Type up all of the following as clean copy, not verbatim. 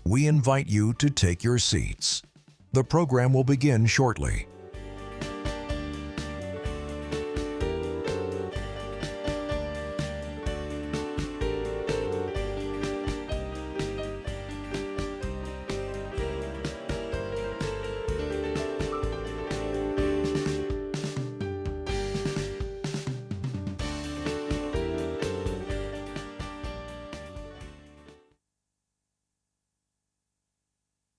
we invite you to take your seats. The program will begin shortly.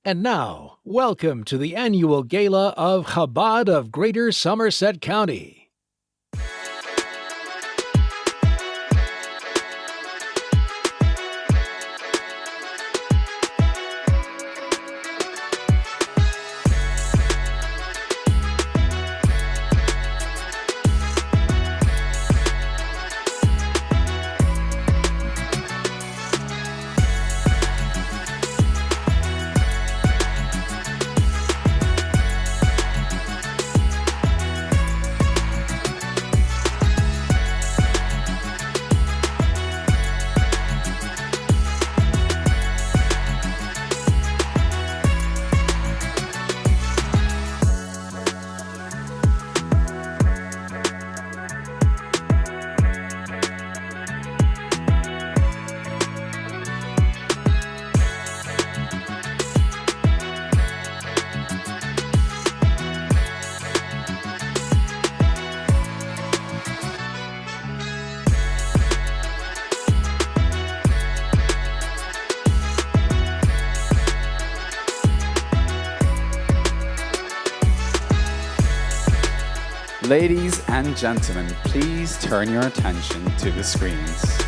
And now, welcome to the annual gala of Chabad of Greater Somerset County. Ladies and gentlemen, please turn your attention to the screens.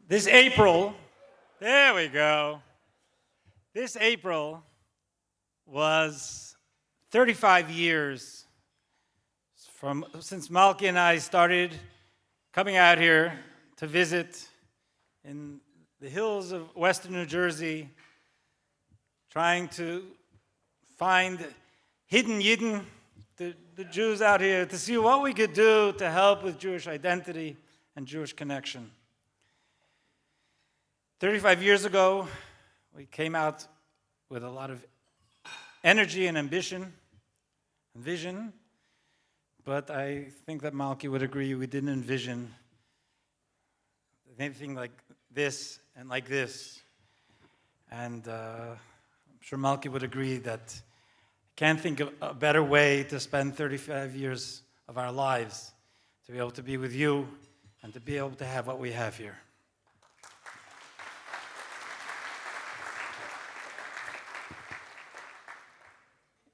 This April, there we go. This April was 35 years since Malki and I started coming out here to visit in the hills of western New Jersey, trying to find hidden Yidden, the Jews out here, to see what we could do to help with Jewish identity and Jewish connection. 35 years ago, we came out with a lot of energy and ambition and vision, but I think that Malki would agree we didn't envision anything like this and like this. And I'm sure Malki would agree that I can't think of a better way to spend 35 years of our lives, to be able to be with you and to be able to have what we have here.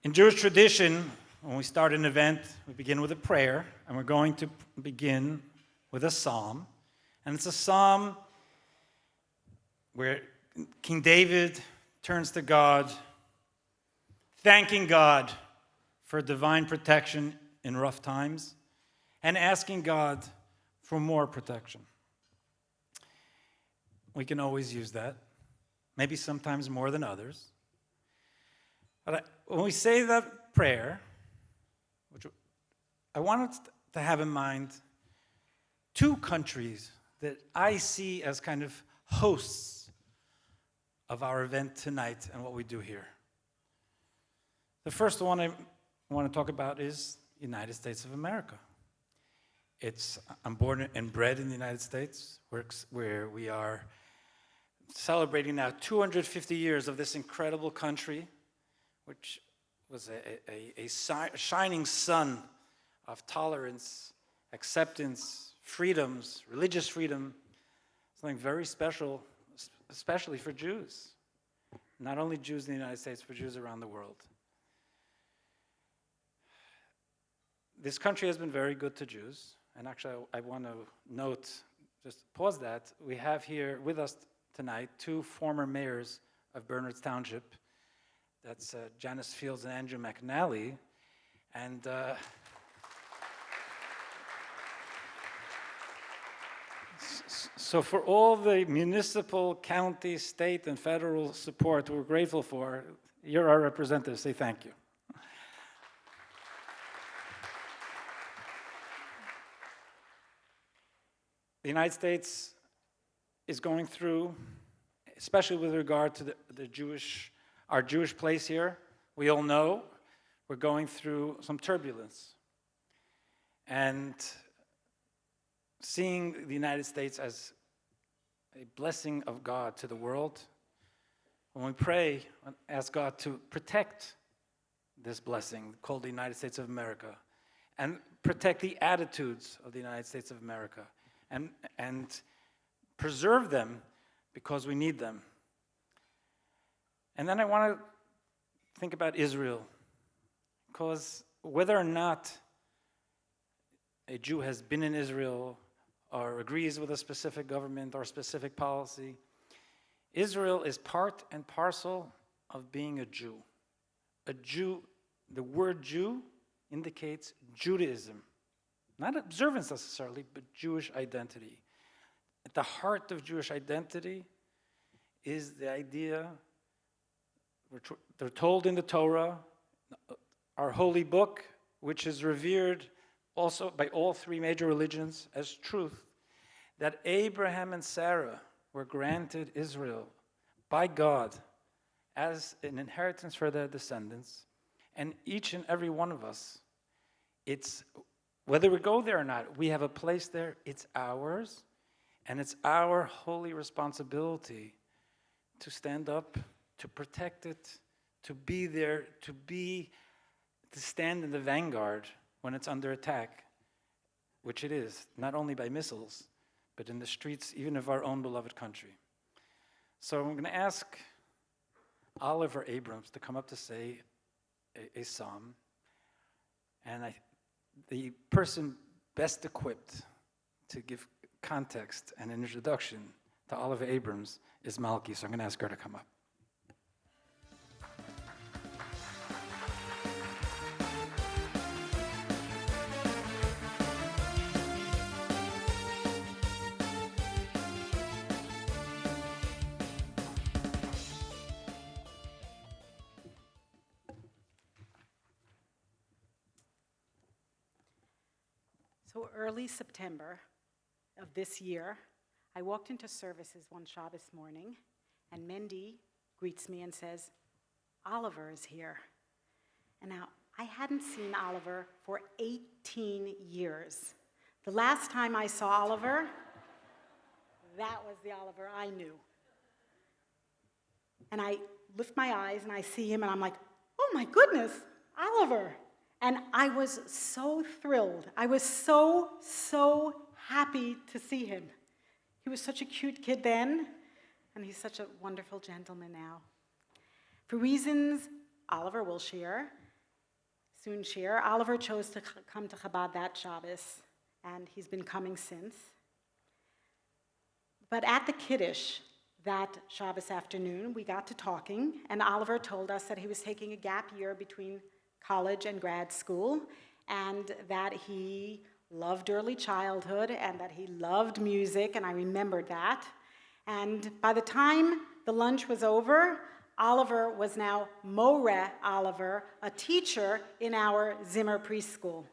In Jewish tradition, when we start an event, we begin with a prayer, and we're going to begin with a psalm. And it's a psalm where King David turns to God, thanking God for divine protection in rough times, and asking God for more protection. We can always use that, maybe sometimes more than others. But when we say that prayer, which I wanted to have in mind two countries that I see as kind of hosts of our event tonight and what we do here. The first one I want to talk about is the United States of America. I'm born and bred in the United States, where we are celebrating now 250 years of this incredible country, which was a shining sun of tolerance, acceptance, freedoms, religious freedom, something very special, especially for Jews. Not only Jews in the United States, but Jews around the world. This country has been very good to Jews, and actually I want to note, just pause that, we have here with us tonight two former mayors of Bernards Township. That's Janice Fields and Andrew McNally. And so for all the municipal, county, state, and federal support we're grateful for, you're our representatives. Say thank you. The United States is going through, especially with regard to our Jewish place here, we all know we're going through some turbulence. And seeing the United States as a blessing of God to the world, when we pray and ask God to protect this blessing called the United States of America, and protect the attitudes of the United States of America, and preserve them because we need them. And then I want to think about Israel, because whether or not a Jew has been in Israel or agrees with a specific government or specific policy, Israel is part and parcel of being a Jew. A Jew, the word Jew indicates Judaism, not observance necessarily, but Jewish identity. At the heart of Jewish identity is the idea, they're told in the Torah, our holy book, which is revered also by all three major religions as truth, that Abraham and Sarah were granted Israel by God as an inheritance for their descendants. And each and every one of us, whether we go there or not, we have a place there, it's ours, and it's our holy responsibility to stand up, to protect it, to be there, to stand in the vanguard when it's under attack, which it is, not only by missiles, but in the streets even of our own beloved country. So I'm going to ask Oliver Abrams to come up to say a psalm, and the person best equipped to give context and an introduction to Oliver Abrams is Malki. So I'm going to ask her to come up. So early September of this year, I walked into services one Shabbos morning, and Mendy greets me and says, "Oliver is here." And now, I hadn't seen Oliver for 18 years. The last time I saw Oliver, that was the Oliver I knew. And I lift my eyes and I see him and I'm like, "Oh my goodness, Oliver." And I was so thrilled. I was so happy to see him. He was such a cute kid then, and he's such a wonderful gentleman now. For reasons Oliver will soon share, Oliver chose to come to Chabad that Shabbos, and he's been coming since. But at the Kiddush that Shabbos afternoon, we got to talking, and Oliver told us that he was taking a gap year between college and grad school, and that he loved early childhood, and that he loved music, and I remembered that. And by the time the lunch was over, Oliver was now More Oliver, a teacher in our Zimmer preschool.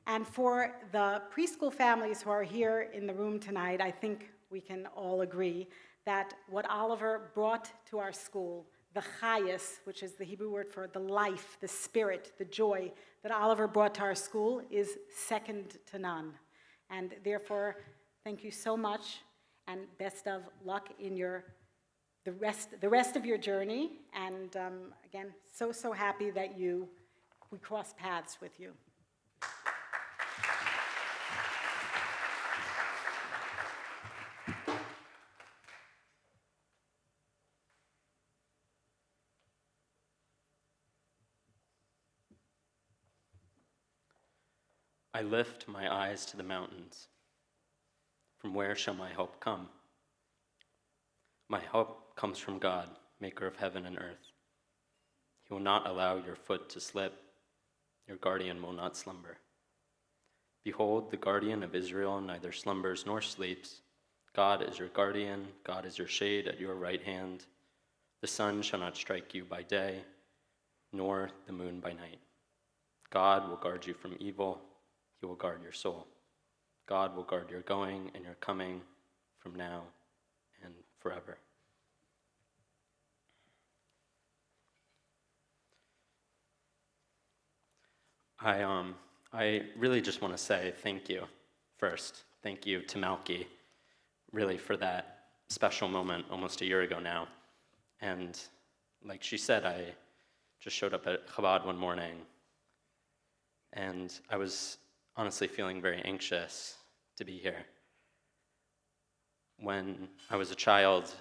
And for the preschool families who are here in the room tonight, I think we can all agree that what Oliver brought to our school, the chayas, which is the Hebrew word for the life, the spirit, the joy that Oliver brought to our school is second to none. And therefore, thank you so much, and best of luck in the rest of your journey. And again, so happy that we crossed paths with you. I lift my eyes to the mountains. From where shall my help come? My help comes from God, maker of heaven and earth. He will not allow your foot to slip. Your guardian will not slumber. Behold, the guardian of Israel neither slumbers nor sleeps. God is your guardian. God is your shade at your right hand. The sun shall not strike you by day, nor the moon by night. God will guard you from evil. He will guard your soul. God will guard your going and your coming from now and forever. I really just want to say thank you first. Thank you to Malki, really, for that special moment almost a year ago now. And like she said, I just showed up at Chabad one morning, and I was honestly feeling very anxious to be here. When I was a child,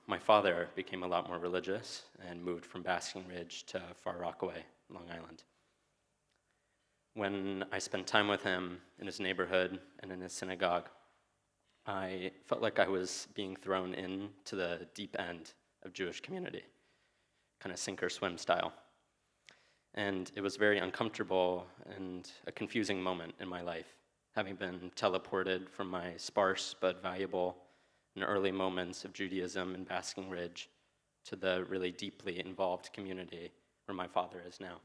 my father became a lot more religious and moved from Basking Ridge to Far Rockaway, Long Island. When I spent time with him in his neighborhood and in his synagogue, I felt like I was being thrown into the deep end of Jewish community, kind of sink or swim style. And it was very uncomfortable and a confusing moment in my life, having been teleported from my sparse but valuable and early moments of Judaism in Basking Ridge to the really deeply involved community where my father is now.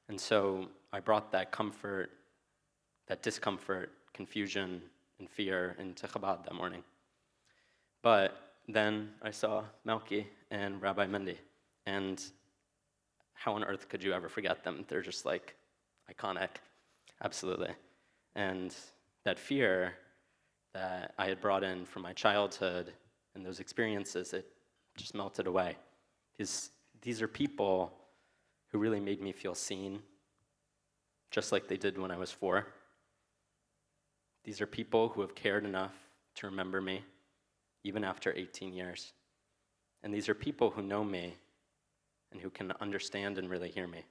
And so I brought that comfort, that discomfort, confusion, and fear into Chabad that morning. But then I saw Malki and Rabbi Mendy, and how on earth could you ever forget them? They're just like iconic, absolutely. And that fear that I had brought in from my childhood and those experiences, it just melted away. These are people who really made me feel seen, just like they did when I was 4. These are people who have cared enough to remember me, even after 18 years. And these are people who know me and who can understand and really hear me.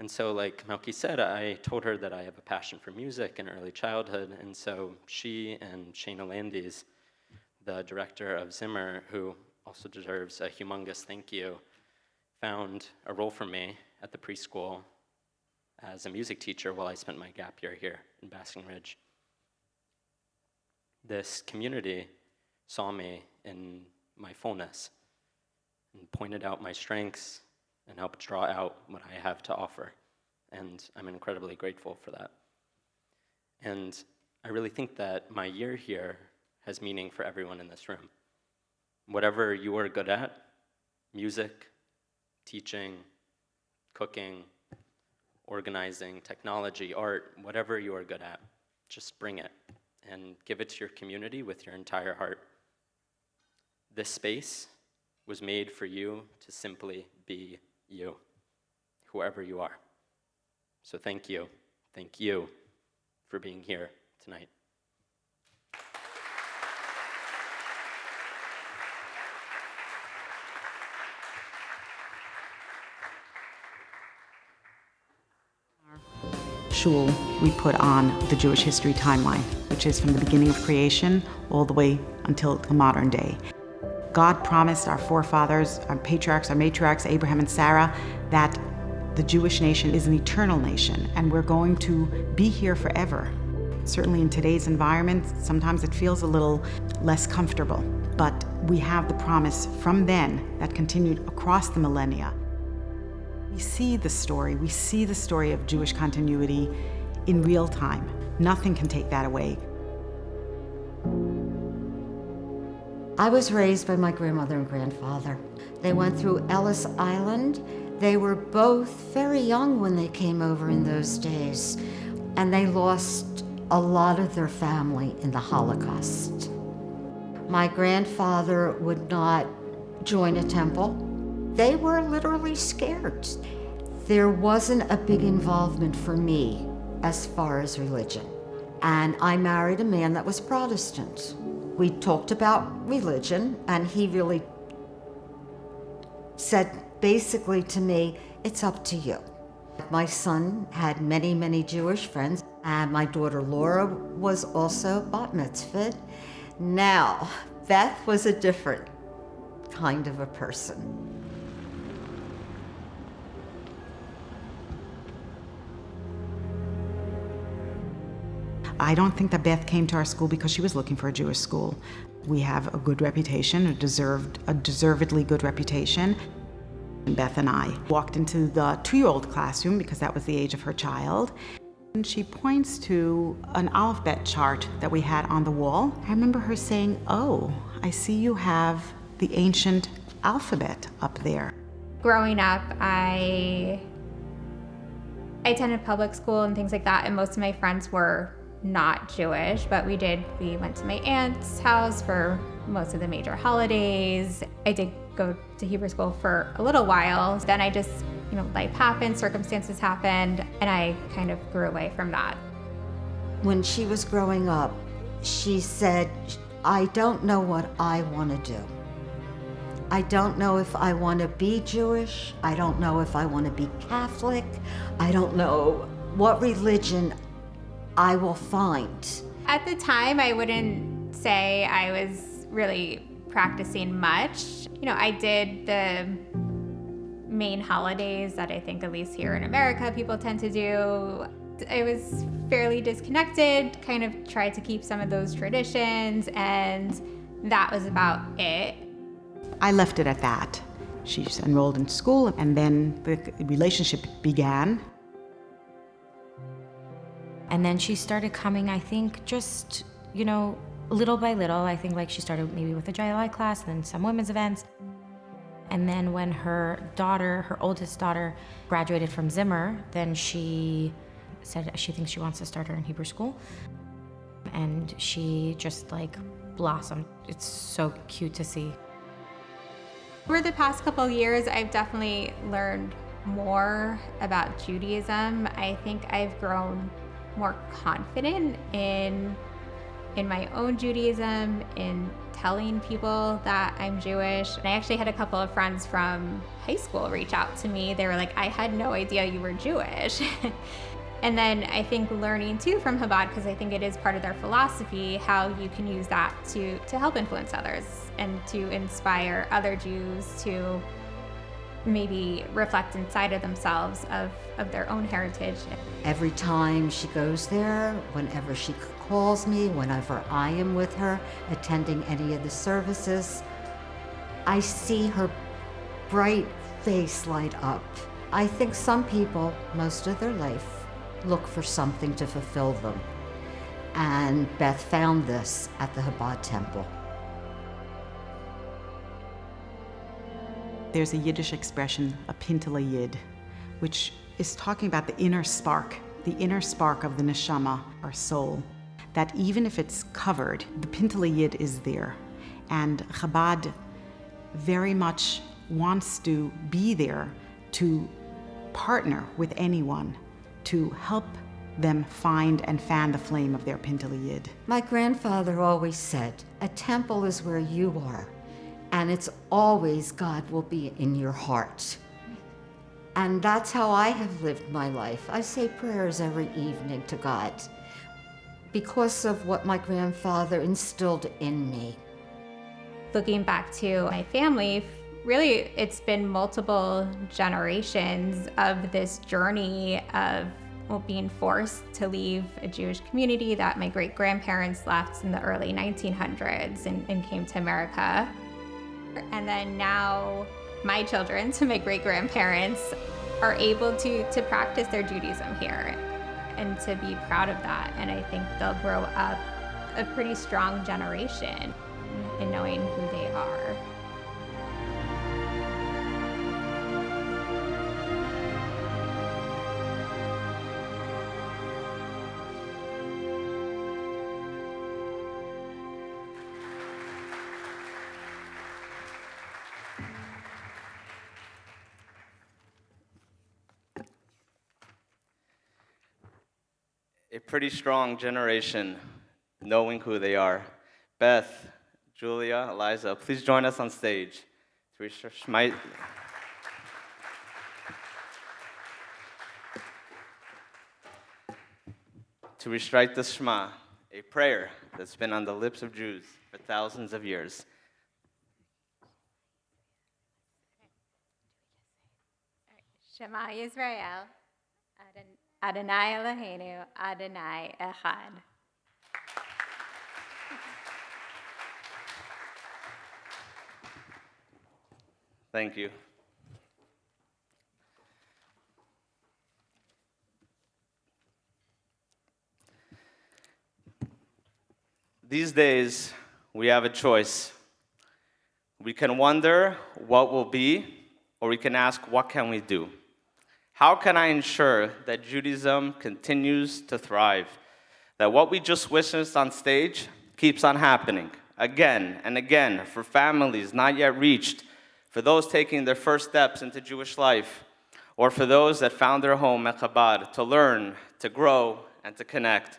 And so, like Melky said, I told her that I have a passion for music in early childhood, and so she and Shayna Landis, the director of Zimmer, who also deserves a humongous thank you, found a role for me at the preschool as a music teacher while I spent my gap year here in Basking Ridge. This community saw me in my fullness and pointed out my strengths and helped draw out what I have to offer. And I'm incredibly grateful for that. And I really think that my year here has meaning for everyone in this room. Whatever you are good at, music, teaching, cooking, organizing, technology, art, whatever you are good at, just bring it and give it to your community with your entire heart. This space was made for you to simply be you, whoever you are. So thank you for being here tonight. Shul, we put on the Jewish history timeline, which is from the beginning of creation all the way until the modern day. God promised our forefathers, our patriarchs, our matriarchs, Abraham and Sarah, that the Jewish nation is an eternal nation, and we're going to be here forever. Certainly in today's environment, sometimes it feels a little less comfortable, but we have the promise from then that continued across the millennia. We see the story of Jewish continuity in real time. Nothing can take that away. I was raised by my grandmother and grandfather. They went through Ellis Island. They were both very young when they came over in those days, and they lost a lot of their family in the Holocaust. My grandfather would not join a temple. They were literally scared. There wasn't a big involvement for me as far as religion. And I married a man that was Protestant. We talked about religion, and he really said basically to me, it's up to you. My son had many, many Jewish friends, and my daughter Laura was also bat mitzvahed. Now, Beth was a different kind of a person. I don't think that Beth came to our school because she was looking for a Jewish school. We have a good reputation, a deservedly good reputation. And Beth and I walked into the 2-year-old classroom because that was the age of her child. And she points to an alphabet chart that we had on the wall. I remember her saying, "Oh, I see you have the ancient alphabet up there." Growing up, I attended public school and things like that, and most of my friends were not Jewish, but we went to my aunt's house for most of the major holidays. I did go to Hebrew school for a little while. Then I just, life happened, circumstances happened, and I kind of grew away from that. When she was growing up, she said, I don't know what I want to do. I don't know if I want to be Jewish. I don't know if I want to be Catholic. I don't know what religion I will find. At the time, I wouldn't say I was really practicing much. I did the main holidays that I think, at least here in America, people tend to do. I was fairly disconnected, kind of tried to keep some of those traditions, and that was about it. I left it at that. She's enrolled in school, and then the relationship began. And then she started coming, I think, just, little by little. I think she started maybe with a JLI class, and then some women's events. And then when her oldest daughter, graduated from Zimmer, then she said she thinks she wants to start her in Hebrew school. And she just blossomed. It's so cute to see. Over the past couple years, I've definitely learned more about Judaism. I think I've grown more confident in my own Judaism, in telling people that I'm Jewish. And I actually had a couple of friends from high school reach out to me. They were like, I had no idea you were Jewish. And then I think learning too from Chabad, because I think it is part of their philosophy, how you can use that to help influence others and to inspire other Jews to maybe reflect inside of themselves of their own heritage. Every time she goes there, whenever she calls me, whenever I am with her, attending any of the services, I see her bright face light up. I think some people, most of their life, look for something to fulfill them. And Beth found this at the Chabad temple. There's a Yiddish expression, a pintele yid, which is talking about the inner spark of the neshama, our soul, that even if it's covered, the pintele yid is there. And Chabad very much wants to be there to partner with anyone to help them find and fan the flame of their pintele yid. My grandfather always said, a temple is where you are, and it's always God will be in your heart. And that's how I have lived my life. I say prayers every evening to God because of what my grandfather instilled in me. Looking back to my family, really it's been multiple generations of this journey of being forced to leave a Jewish community that my great-grandparents left in the early 1900s and came to America. And then now my children, to my great-grandparents, are able to practice their Judaism here and to be proud of that. And I think they'll grow up a pretty strong generation in knowing who they are. A pretty strong generation knowing who they are. Beth, Julia, Eliza, please join us on stage. To recite the Shema, a prayer that's been on the lips of Jews for thousands of years. Shema Yisrael, Adonai Eloheinu, Adonai Echad. Thank you. These days, we have a choice. We can wonder what will be, or we can ask, what can we do? How can I ensure that Judaism continues to thrive? That what we just witnessed on stage keeps on happening again and again for families not yet reached, for those taking their first steps into Jewish life, or for those that found their home at Chabad to learn, to grow, and to connect.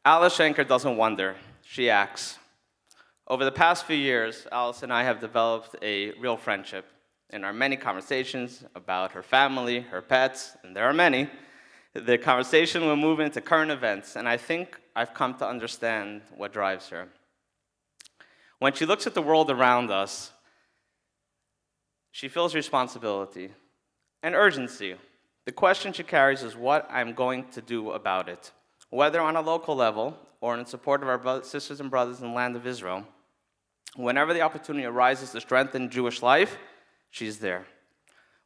Alice Schenker doesn't wonder, she acts. Over the past few years, Alice and I have developed a real friendship. In our many conversations about her family, her pets, and there are many, the conversation will move into current events, and I think I've come to understand what drives her. When she looks at the world around us, she feels responsibility and urgency. The question she carries is what I'm going to do about it, whether on a local level or in support of our sisters and brothers in the land of Israel. Whenever the opportunity arises to strengthen Jewish life, she's there.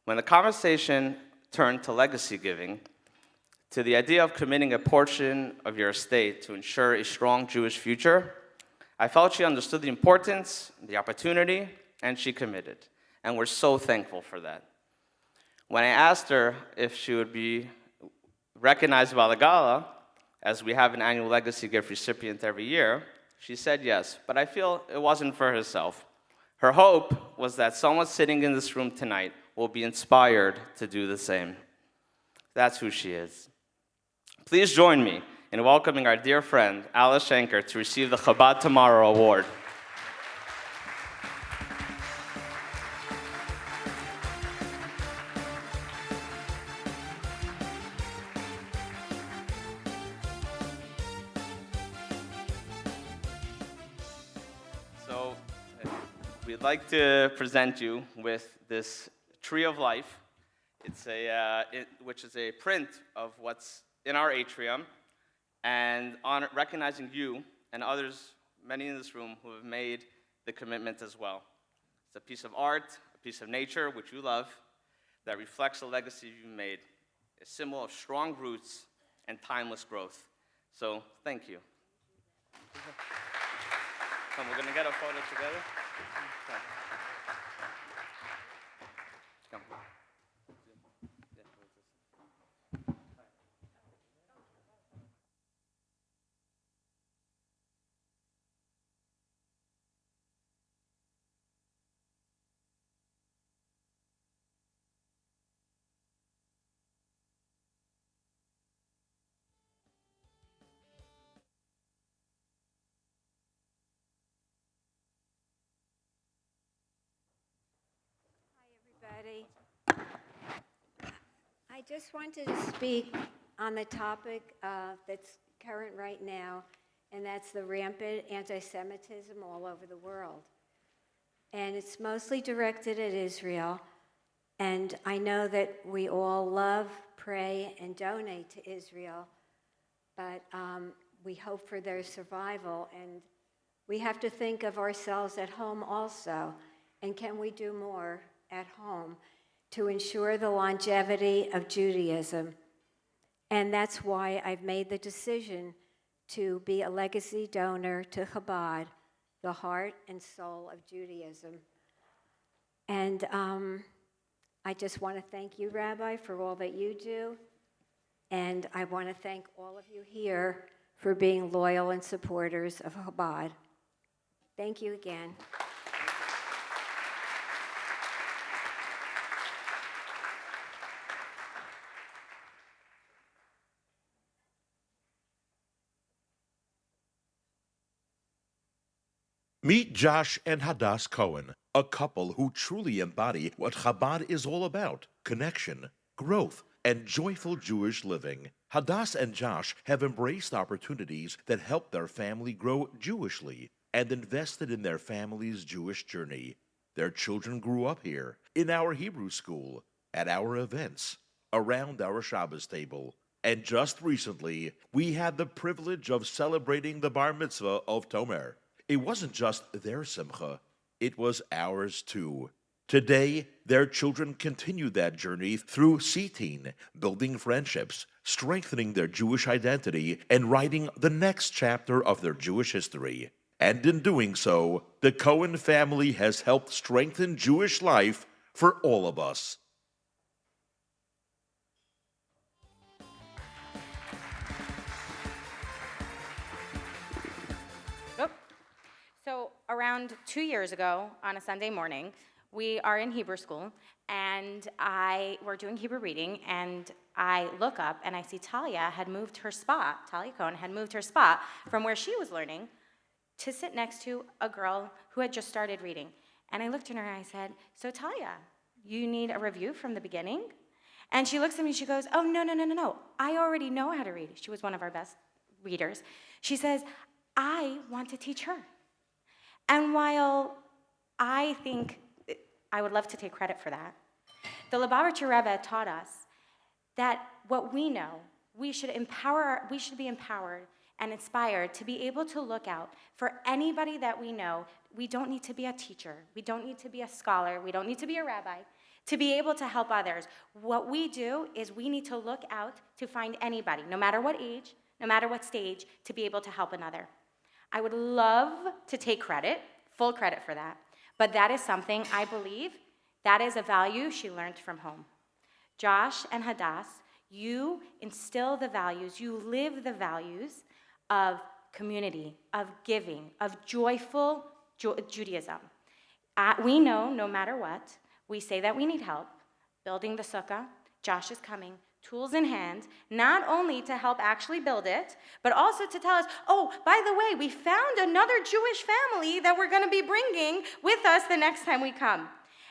When the conversation turned to legacy giving, to the idea of committing a portion of your estate to ensure a strong Jewish future, I felt she understood the importance, the opportunity, and she committed. And we're so thankful for that. When I asked her if she would be recognized by the gala, as we have an annual legacy gift recipient every year, she said yes, but I feel it wasn't for herself. Her hope was that someone sitting in this room tonight will be inspired to do the same. That's who she is. Please join me in welcoming our dear friend, Alice Schenker, to receive the Chabad Tomorrow Award. So, we'd like to present you with this Tree of Life. It's which is a print of what's in our atrium, and recognizing you and others, many in this room, who have made the commitment as well. It's a piece of art, a piece of nature, which you love, that reflects the legacy you've made, a symbol of strong roots and timeless growth. So, thank you. Come, we're gonna get a photo together. Come. Everybody. I just wanted to speak on the topic that's current right now, and that's the rampant anti-Semitism all over the world. And it's mostly directed at Israel, and I know that we all love, pray, and donate to Israel, but we hope for their survival, and we have to think of ourselves at home also, and can we do more at home to ensure the longevity of Judaism? And that's why I've made the decision to be a legacy donor to Chabad, the heart and soul of Judaism. And I just want to thank you, Rabbi, for all that you do. And I want to thank all of you here for being loyal and supporters of Chabad. Thank you again. Meet Josh and Hadass Cohen, a couple who truly embody what Chabad is all about: connection, growth, and joyful Jewish living. Hadass and Josh have embraced opportunities that help their family grow Jewishly and invested in their family's Jewish journey. Their children grew up here, in our Hebrew school, at our events, around our Shabbos table. And just recently, we had the privilege of celebrating the bar mitzvah of Tomer. It wasn't just their simcha, it was ours too. Today, their children continue that journey through Sitin, building friendships, strengthening their Jewish identity, and writing the next chapter of their Jewish history. And in doing so, the Cohen family has helped strengthen Jewish life for all of us. So around 2 years ago, on a Sunday morning, we are in Hebrew school, and we're doing Hebrew reading, and I look up and I see Talia Cohen had moved her spot from where she was learning to sit next to a girl who had just started reading. And I looked at her and I said, "So Talia, you need a review from the beginning?" And she looks at me and she goes, "Oh, no. I already know how to read." She was one of our best readers. She says, "I want to teach her." And while I think I would love to take credit for that, the Lubavitcher Rebbe taught us that what we know, we should be empowered and inspired to be able to look out for anybody that we know. We don't need to be a teacher. We don't need to be a scholar. We don't need to be a rabbi to be able to help others. What we do is we need to look out to find anybody, no matter what age, no matter what stage, to be able to help another. I would love to take credit, full credit for that, but that is something I believe that is a value she learned from home. Josh and Hadass, you instill the values, you live the values of community, of giving, of joyful Judaism. We know, no matter what, we say that we need help building the sukkah. Josh is coming tools in hand, not only to help actually build it, but also to tell us, oh, by the way, we found another Jewish family that we're going to be bringing with us the next time we come.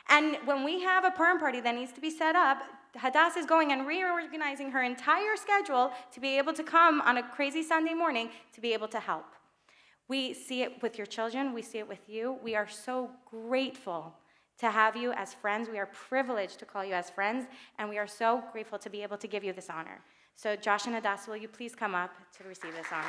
And when we have a Purim party that needs to be set up, Hadass is going and reorganizing her entire schedule to be able to come on a crazy Sunday morning to be able to help. We see it with your children. We see it with you. We are so grateful to have you as friends. We are privileged to call you as friends, and we are so grateful to be able to give you this honor. So Josh and Hadass, will you please come up to receive this honor?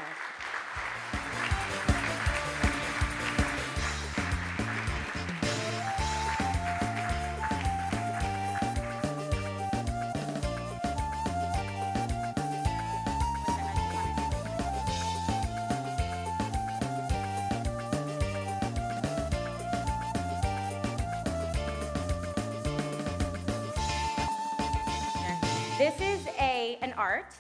This is an art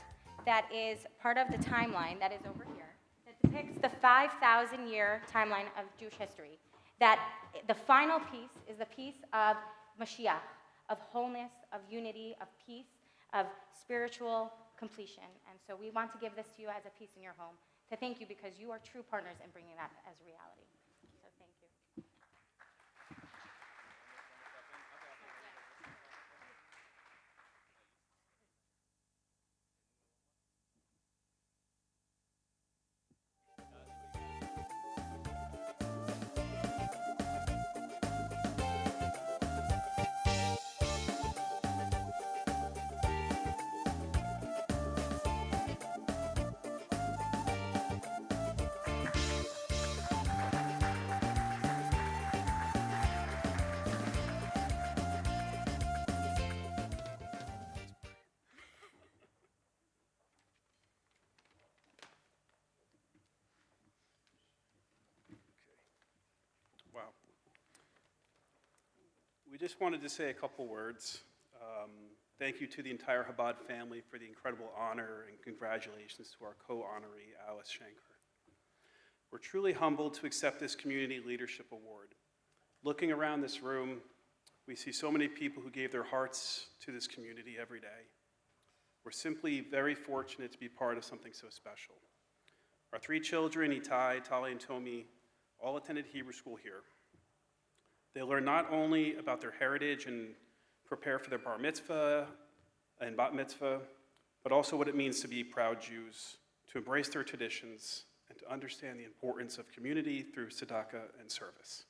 that is part of the timeline that is over here that depicts the 5,000-year timeline of Jewish history. That the final piece is the piece of Mashiach, of wholeness, of unity, of peace, of spiritual completion. And so we want to give this to you as a piece in your home to thank you because you are true partners in bringing that as reality. So thank you. Wow. We just wanted to say a couple words. Thank you to the entire Chabad family for the incredible honor, and congratulations to our co-honoree, Alice Shanker. We're truly humbled to accept this Community Leadership Award. Looking around this room, we see so many people who gave their hearts to this community every day. We're simply very fortunate to be part of something so special. Our 3 children, Itai, Tali, and Tomi, all attended Hebrew school here. They learn not only about their heritage and prepare for their bar mitzvah and bat mitzvah, but also what it means to be proud Jews, to embrace their traditions, and to understand the importance of community through tzedakah and service.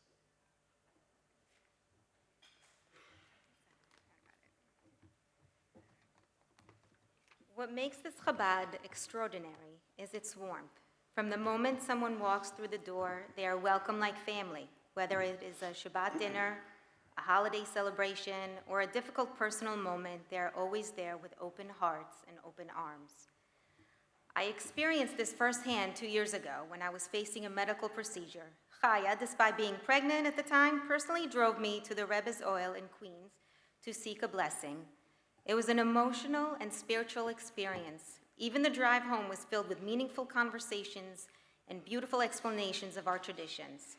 What makes this Chabad extraordinary is its warmth. From the moment someone walks through the door, they are welcome like family, whether it is a Shabbat dinner, a holiday celebration, or a difficult personal moment, they are always there with open hearts and open arms. I experienced this firsthand 2 years ago when I was facing a medical procedure. Chaya, despite being pregnant at the time, personally drove me to the Rebbe's Oil in Queens to seek a blessing. It was an emotional and spiritual experience. Even the drive home was filled with meaningful conversations and beautiful explanations of our traditions.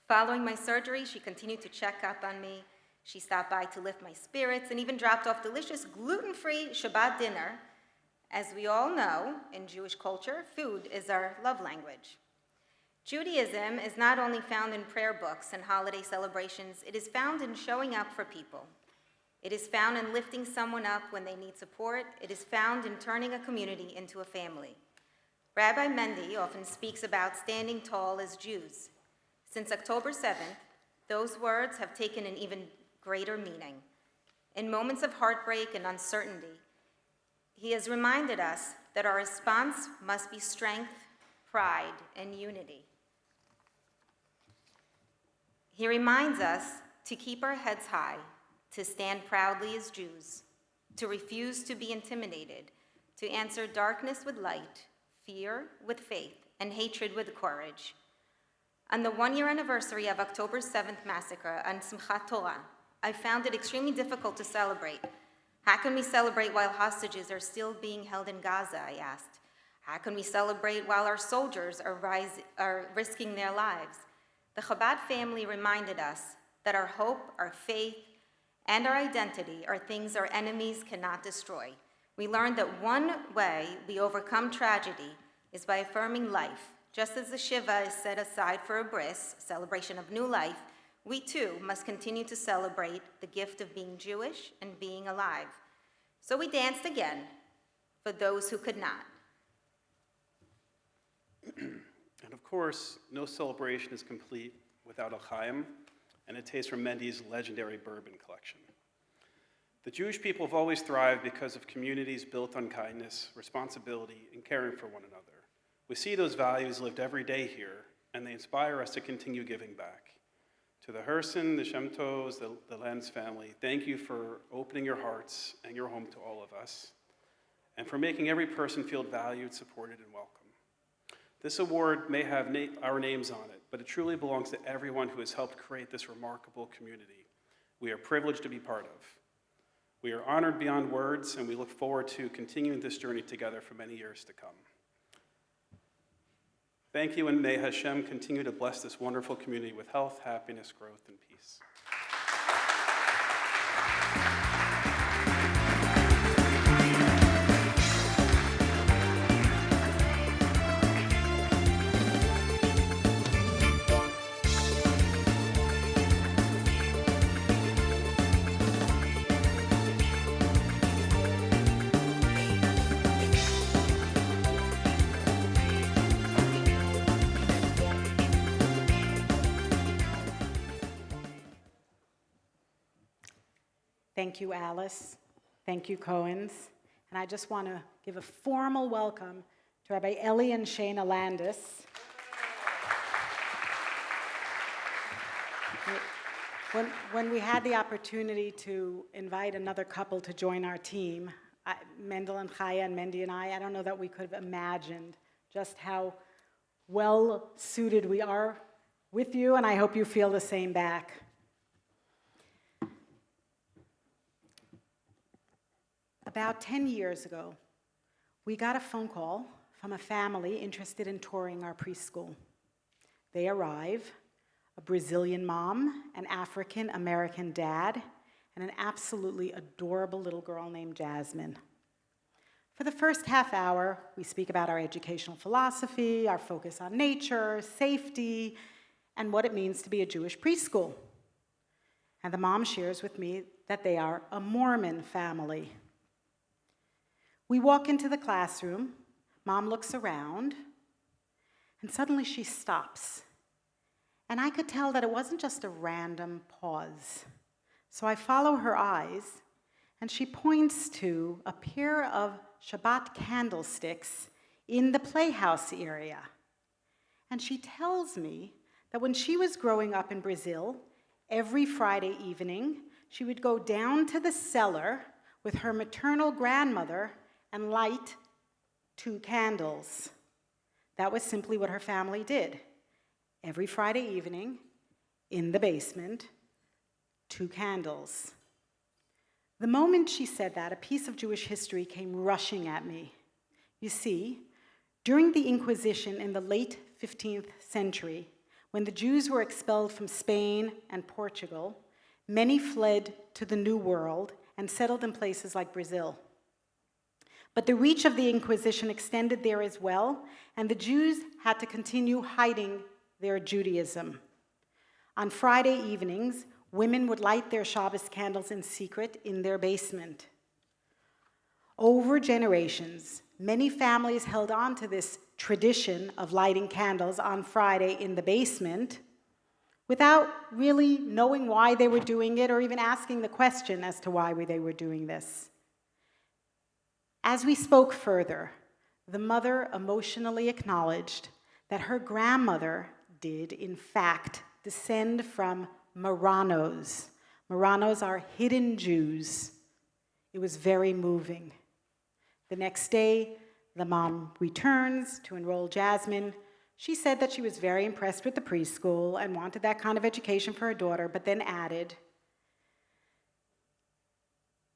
Following my surgery, she continued to check up on me. She stopped by to lift my spirits and even dropped off delicious gluten-free Shabbat dinner. As we all know, in Jewish culture, food is our love language. Judaism is not only found in prayer books and holiday celebrations, it is found in showing up for people. It is found in lifting someone up when they need support. It is found in turning a community into a family. Rabbi Mendy often speaks about standing tall as Jews. Since October 7th, those words have taken an even greater meaning. In moments of heartbreak and uncertainty, he has reminded us that our response must be strength, pride, and unity. He reminds us to keep our heads high, to stand proudly as Jews, to refuse to be intimidated, to answer darkness with light, fear with faith, and hatred with courage. On the 1-year anniversary of October 7th massacre on Simchat Torah, I found it extremely difficult to celebrate. How can we celebrate while hostages are still being held in Gaza, I asked. How can we celebrate while our soldiers are risking their lives? The Chabad family reminded us that our hope, our faith, and our identity are things our enemies cannot destroy. We learned that one way we overcome tragedy is by affirming life. Just as the Shiva is set aside for a bris, celebration of new life, we too must continue to celebrate the gift of being Jewish and being alive. So we danced again for those who could not. And of course, no celebration is complete without L'chaim and a taste from Mendy's legendary bourbon collection. The Jewish people have always thrived because of communities built on kindness, responsibility, and caring for one another. We see those values lived every day here, and they inspire us to continue giving back. To the Herson, the Shemtos, the Lenz family, thank you for opening your hearts and your home to all of us, and for making every person feel valued, supported, and welcome. This award may have our names on it, but it truly belongs to everyone who has helped create this remarkable community we are privileged to be part of. We are honored beyond words, and we look forward to continuing this journey together for many years to come. Thank you, and may Hashem continue to bless this wonderful community with health, happiness, growth, and peace. Thank you, Alice. Thank you, Cohens. And I just want to give a formal welcome to Rabbi Eli and Shana Landis. When we had the opportunity to invite another couple to join our team, Mendel and Chaya and Mendy and I don't know that we could have imagined just how well suited we are with you, and I hope you feel the same back. About 10 years ago, we got a phone call from a family interested in touring our preschool. They arrive, a Brazilian mom, an African-American dad, and an absolutely adorable little girl named Jasmine. For the first half hour, we speak about our educational philosophy, our focus on nature, safety, and what it means to be a Jewish preschool. And the mom shares with me that they are a Mormon family. We walk into the classroom, mom looks around, and suddenly she stops. And I could tell that it wasn't just a random pause. So I follow her eyes, and she points to a pair of Shabbat candlesticks in the playhouse area. And she tells me that when she was growing up in Brazil, every Friday evening, she would go down to the cellar with her maternal grandmother and light 2 candles. That was simply what her family did. Every Friday evening, in the basement, 2 candles. The moment she said that, a piece of Jewish history came rushing at me. You see, during the Inquisition in the late 15th century, when the Jews were expelled from Spain and Portugal, many fled to the New World and settled in places like Brazil. But the reach of the Inquisition extended there as well, and the Jews had to continue hiding their Judaism. On Friday evenings, women would light their Shabbos candles in secret in their basement. Over generations, many families held on to this tradition of lighting candles on Friday in the basement without really knowing why they were doing it or even asking the question as to why they were doing this. As we spoke further, the mother emotionally acknowledged that her grandmother did, in fact, descend from Marranos. Marranos are hidden Jews. It was very moving. The next day, the mom returns to enroll Jasmine. She said that she was very impressed with the preschool and wanted that kind of education for her daughter, but then added,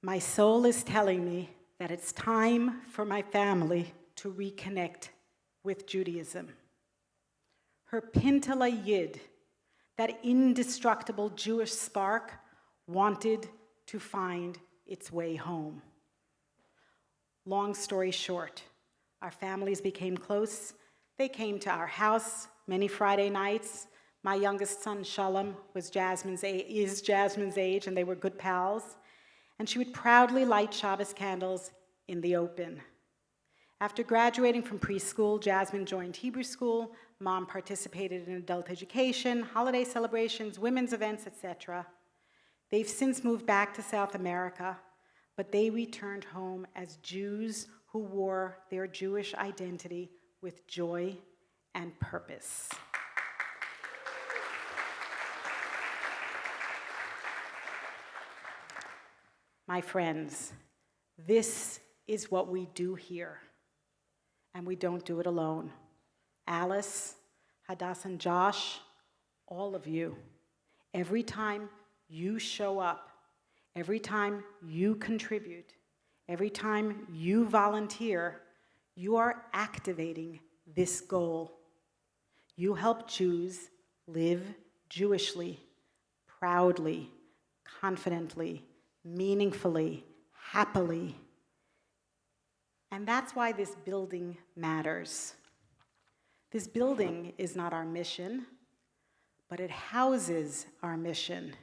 "My soul is telling me that it's time for my family to reconnect with Judaism." Her Pintele Yid, that indestructible Jewish spark wanted to find its way home. Long story short, our families became close. They came to our house many Friday nights. My youngest son, Shalom, is Jasmine's age, and they were good pals. And she would proudly light Shabbos candles in the open. After graduating from preschool, Jasmine joined Hebrew school. Mom participated in adult education, holiday celebrations, women's events, etc. They've since moved back to South America, but they returned home as Jews who wore their Jewish identity with joy and purpose. My friends, this is what we do here, and we don't do it alone. Alice, Hadass, and Josh, all of you, every time you show up, every time you contribute, every time you volunteer, you are activating this goal. You help Jews live Jewishly, proudly, confidently, meaningfully, happily. And that's why this building matters. This building is not our mission, but it houses our mission.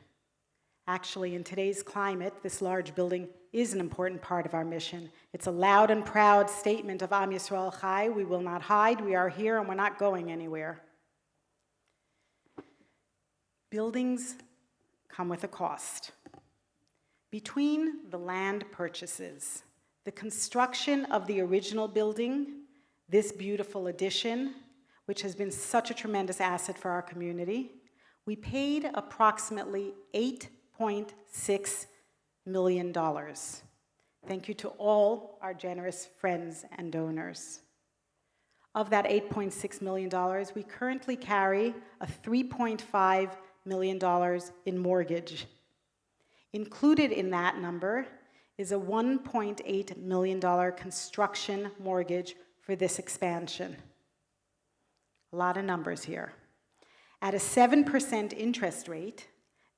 Actually, in today's climate, this large building is an important part of our mission. It's a loud and proud statement of Am Yisrael Chai. We will not hide, we are here, and we're not going anywhere. Buildings come with a cost. Between the land purchases, the construction of the original building, this beautiful addition, which has been such a tremendous asset for our community, we paid approximately $8.6 million. Thank you to all our generous friends and donors. Of that $8.6 million, we currently carry a $3.5 million in mortgage. Included in that number is a $1.8 million construction mortgage for this expansion. A lot of numbers here. At a 7% interest rate,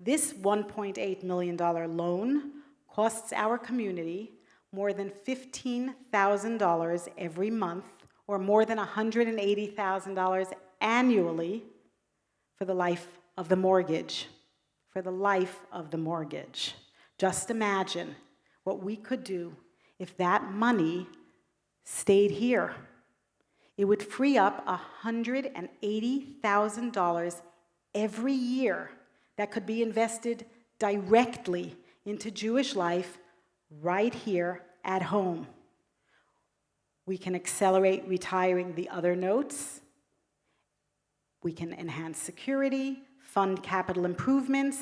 this $1.8 million loan costs our community more than $15,000 every month, or more than $180,000 annually for the life of the mortgage. For the life of the mortgage. Just imagine what we could do if that money stayed here. It would free up $180,000 every year that could be invested directly into Jewish life right here at home. We can accelerate retiring the other notes. We can enhance security, fund capital improvements.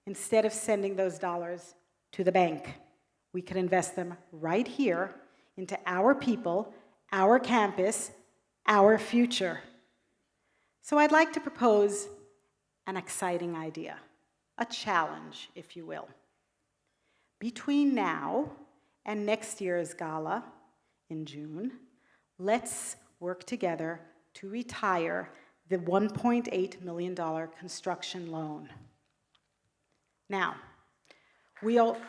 Instead of sending those dollars to the bank, we could invest them right here into our people, our campus, our future. So I'd like to propose an exciting idea, a challenge, if you will. Between now and next year's gala in June, let's work together to retire the $1.8 million construction loan. Now, we already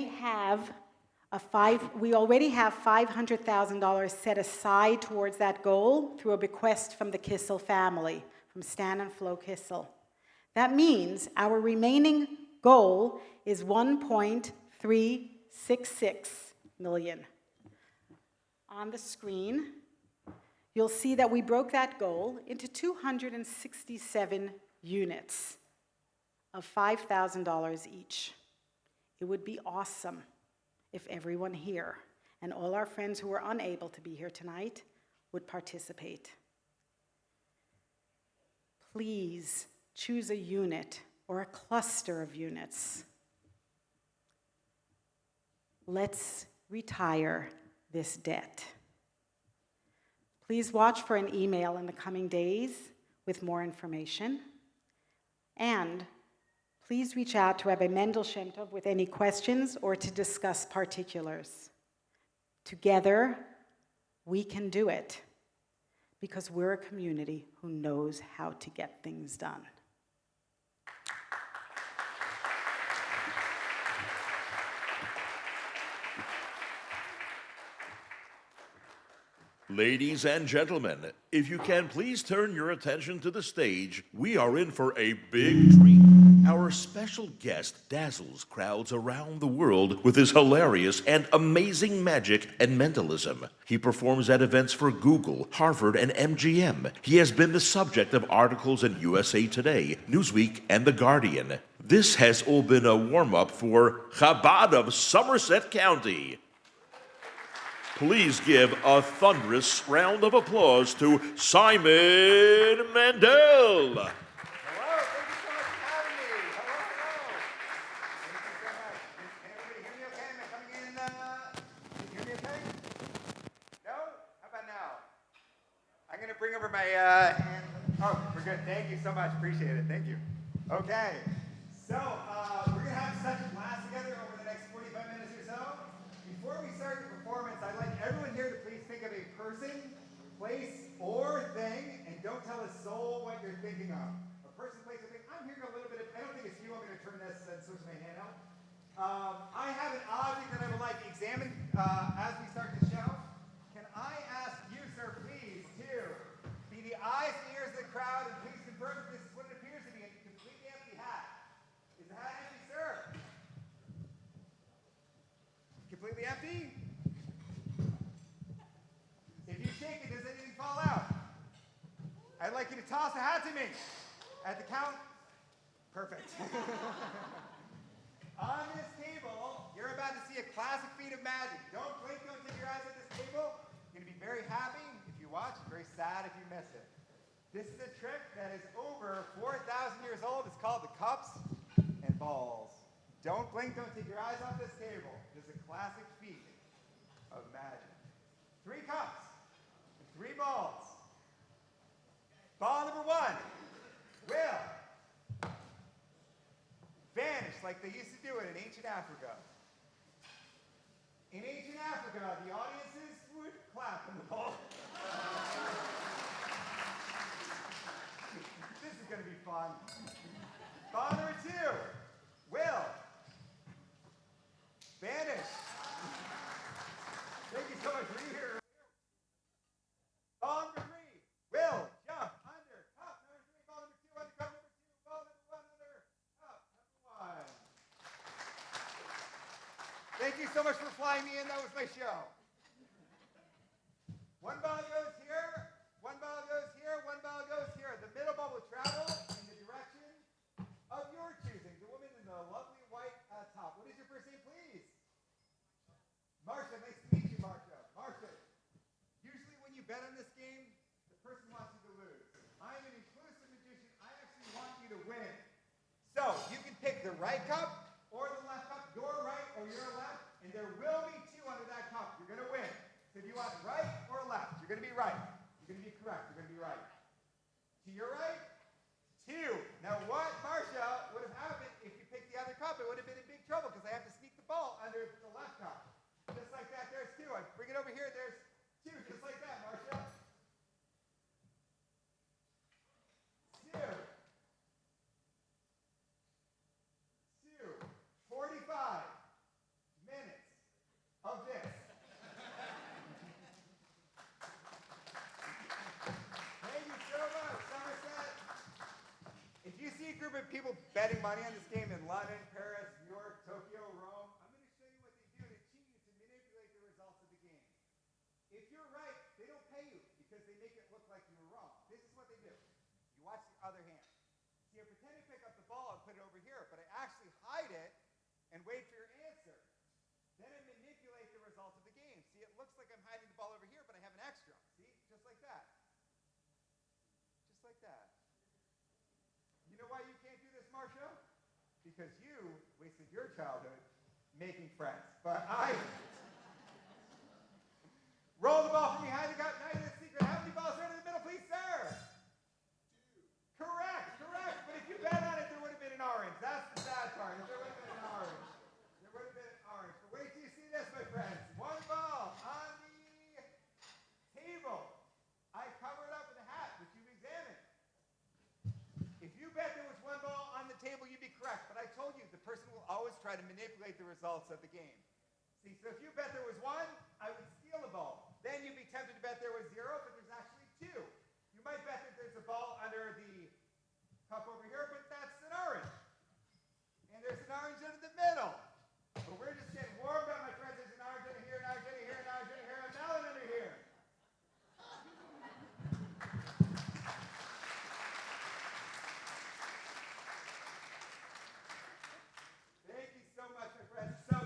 have $500,000 set aside towards that goal through a bequest from the Kissel family, from Stan and Flo Kissel. That means our remaining goal is $1.366 million. On the screen, you'll see that we broke that goal into 267 units of $5,000 each. It would be awesome if everyone here and all our friends who were unable to be here tonight would participate. Please choose a unit or a cluster of units. Let's retire this debt. Please watch for an email in the coming days with more information. And please reach out to Rabbi Mendel Shem Tov with any questions or to discuss particulars. Together, We can do it because we're a community who knows how to get things done. Ladies and gentlemen, if you can please turn your attention to the stage, we are in for a big treat. Our special guest dazzles crowds around the world with his hilarious and amazing magic and mentalism. He performs at events for Google, Harvard, and MGM. He has been the subject of articles in USA Today, Newsweek, and The Guardian. This has all been a warm-up for Chabad of Somerset County. Please give a thunderous round of applause to Simon Mandel. Hello, thank you so much for having me. Hello, hello. Thank you so much. Can everybody hear me okay? Am I coming in? Can you hear me okay? No? How about now? I'm going to bring over my hand. Oh, we're good. Thank you so much. Appreciate it. Thank you. Okay. So, we're going to have such a blast together over the next 45 minutes or so. Before we start the performance, I'd like everyone here to please think of a person, place, or thing, and don't tell a soul what you're thinking of. A person, place, or thing. I'm hearing a little bit of, I don't think it's you. I'm going to turn this and switch my hand out. I have an object that I would like to examine as we start the show. Can I ask you, sir, please, to be the eyes and ears of the crowd, and please confirm that this is what it appears to be a completely empty hat. Is the hat empty, sir? Completely empty? If you shake it, does anything fall out? I'd like you to toss the hat to me. At the count. Perfect. On this table, you're about to see a classic feat of magic. Don't blink, don't take your eyes off this table. You're going to be very happy if you watch, and very sad if you miss it. This is a trick that is over 4,000 years old. It's called the cups and balls. Don't blink, don't take your eyes off this table. This is a classic feat of magic. 3 cups and 3 balls. Ball number 1 will vanish like they used to do it in ancient Africa. In ancient Africa, the audiences would clap in the ball. This is going to be fun. Ball number 2 will vanish. Thank you so much for being here. Ball number 3 will jump under cup number 3. Ball number 2 under cup number 2. Ball number 1 under cup number 1. Thank you so much for flying me in. That was my show. 1 ball goes here. 1 ball goes here. 1 ball goes here. The middle ball will travel in the direction of your choosing. The woman in the lovely white top. What is your first name, please? Marsha. Nice to meet you, Marsha. Marsha. Usually when you bet on this game, the person wants you to lose. I'm an inclusive magician. I actually want you to win. So you can pick the right cup or the left cup, your right or your left, and there will be 2 under that cup. You're going to win. So if you want right or left, you're going to be right. You're going to be correct. You're going to be right. To your right, 2. Now what, Marsha, would have happened if you picked the other cup? It would have been in big trouble because I have to sneak the ball under the left cup. Just like that, there's 2. I bring it over here, there's 2. Just like that, Marsha. 2. 45 minutes of this. Thank you so much, Somerset. If you see a group of people betting money on this game in London, Paris, New York, Tokyo, Rome, I'm going to show you what they do to cheat you, to manipulate the results of the game. If you're right, they don't pay you because they make it look like you were wrong. This is what they do. You watch the other hand. See, I pretend to pick up the ball and put it over here, but I actually hide it and wait for your answer. Then I manipulate the results of the game. See, it looks like I'm hiding the ball over here, but I have an extra. See? Just like that. Just like that. You know why you can't do this, Marsha? Because you wasted your childhood making friends. But I... Roll the ball from behind the gut. Night of the secret. How many balls are in the middle, please, sir? 2. Correct, correct. But if you bet on it, there would have been an orange. That's the sad part. If there would have been an orange. There would have been an orange. But wait till you see this, my friends. 1 ball on the try to manipulate the results of the game. See, so if you bet there was 1, I would steal a ball. Then you'd be tempted to bet there was 0, but there's actually 2. You might bet that there's a ball under the cup over here, but that's an orange. And there's an orange under the middle. But we're just getting warmed up, my friends. There's an orange under here, an orange under here, an orange under here, and now an under here. Thank you so much, my friends. So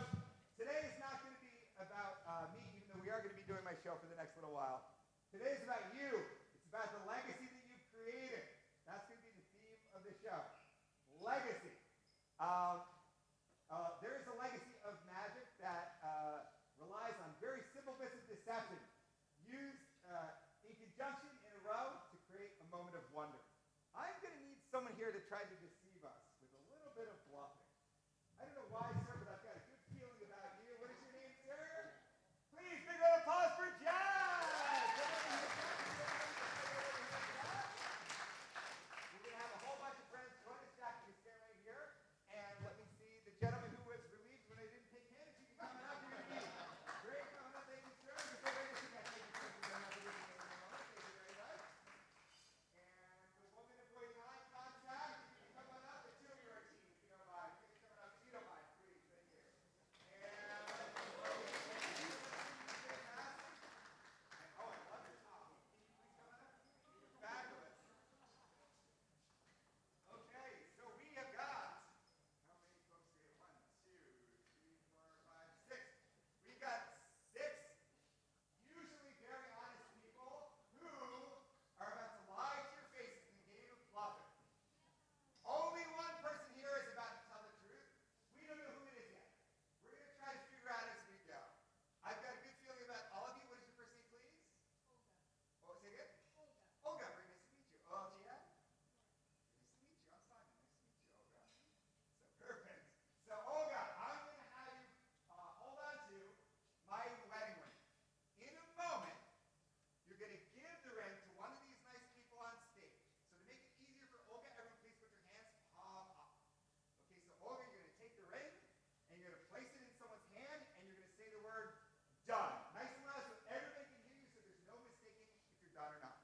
today is not going to be about me, even though we are going to be doing my show for the next little while. Today is about you. It's about the legacy that you've created. That's going to be the theme of the show. Legacy. There is a legacy of magic that relies on very simple bits of deception used in conjunction in a row to create a moment of wonder. I'm going to need someone here to try to deceive us with a little bit of bluffing. I don't know why, sir, but I've got a good feeling about you. What is your name, sir? Please, big round of applause for Jazz! We're going to have a whole bunch of friends join us. Jack, you stand right here. And let me see the gentleman who was relieved when I didn't take him. If you can come up, you're going to be great. Coming up, thank you, sir. Just so ready to see that. Thank you, sir. Thank you very much. And the woman avoiding eye contact, if you can come on up. The two of you are a team, if you don't mind. You can come on up if you don't mind, please. Thank you. And oh, I love your top. Can you please come on up? Fabulous. Okay, so we have got, how many folks do we have? 1, 2, 3, 4, 5, 6. We've got 6 usually very honest people who are about to lie to your faces in the game of bluffing. Only one person here is about to tell the truth. We don't know who it is yet. We're going to try to figure out as we go. I've got a good feeling about all of you. What is your first name, please? Olga. Oh, say again? Olga. Olga, very nice to meet you. Olga. Nice to meet you. I'm Simon. Nice to meet you, Olga. So perfect. So Olga, I'm going to have you hold on to my wedding ring. In a moment, you're going to give the ring to one of these nice people on stage. So to make it easier for Olga, everyone please put your hands palm up. Okay, so Olga, you're going to take the ring and you're going to place it in someone's hand and you're going to say the word done. Nice and loud so everybody can hear you so there's no mistaking if you're done or not.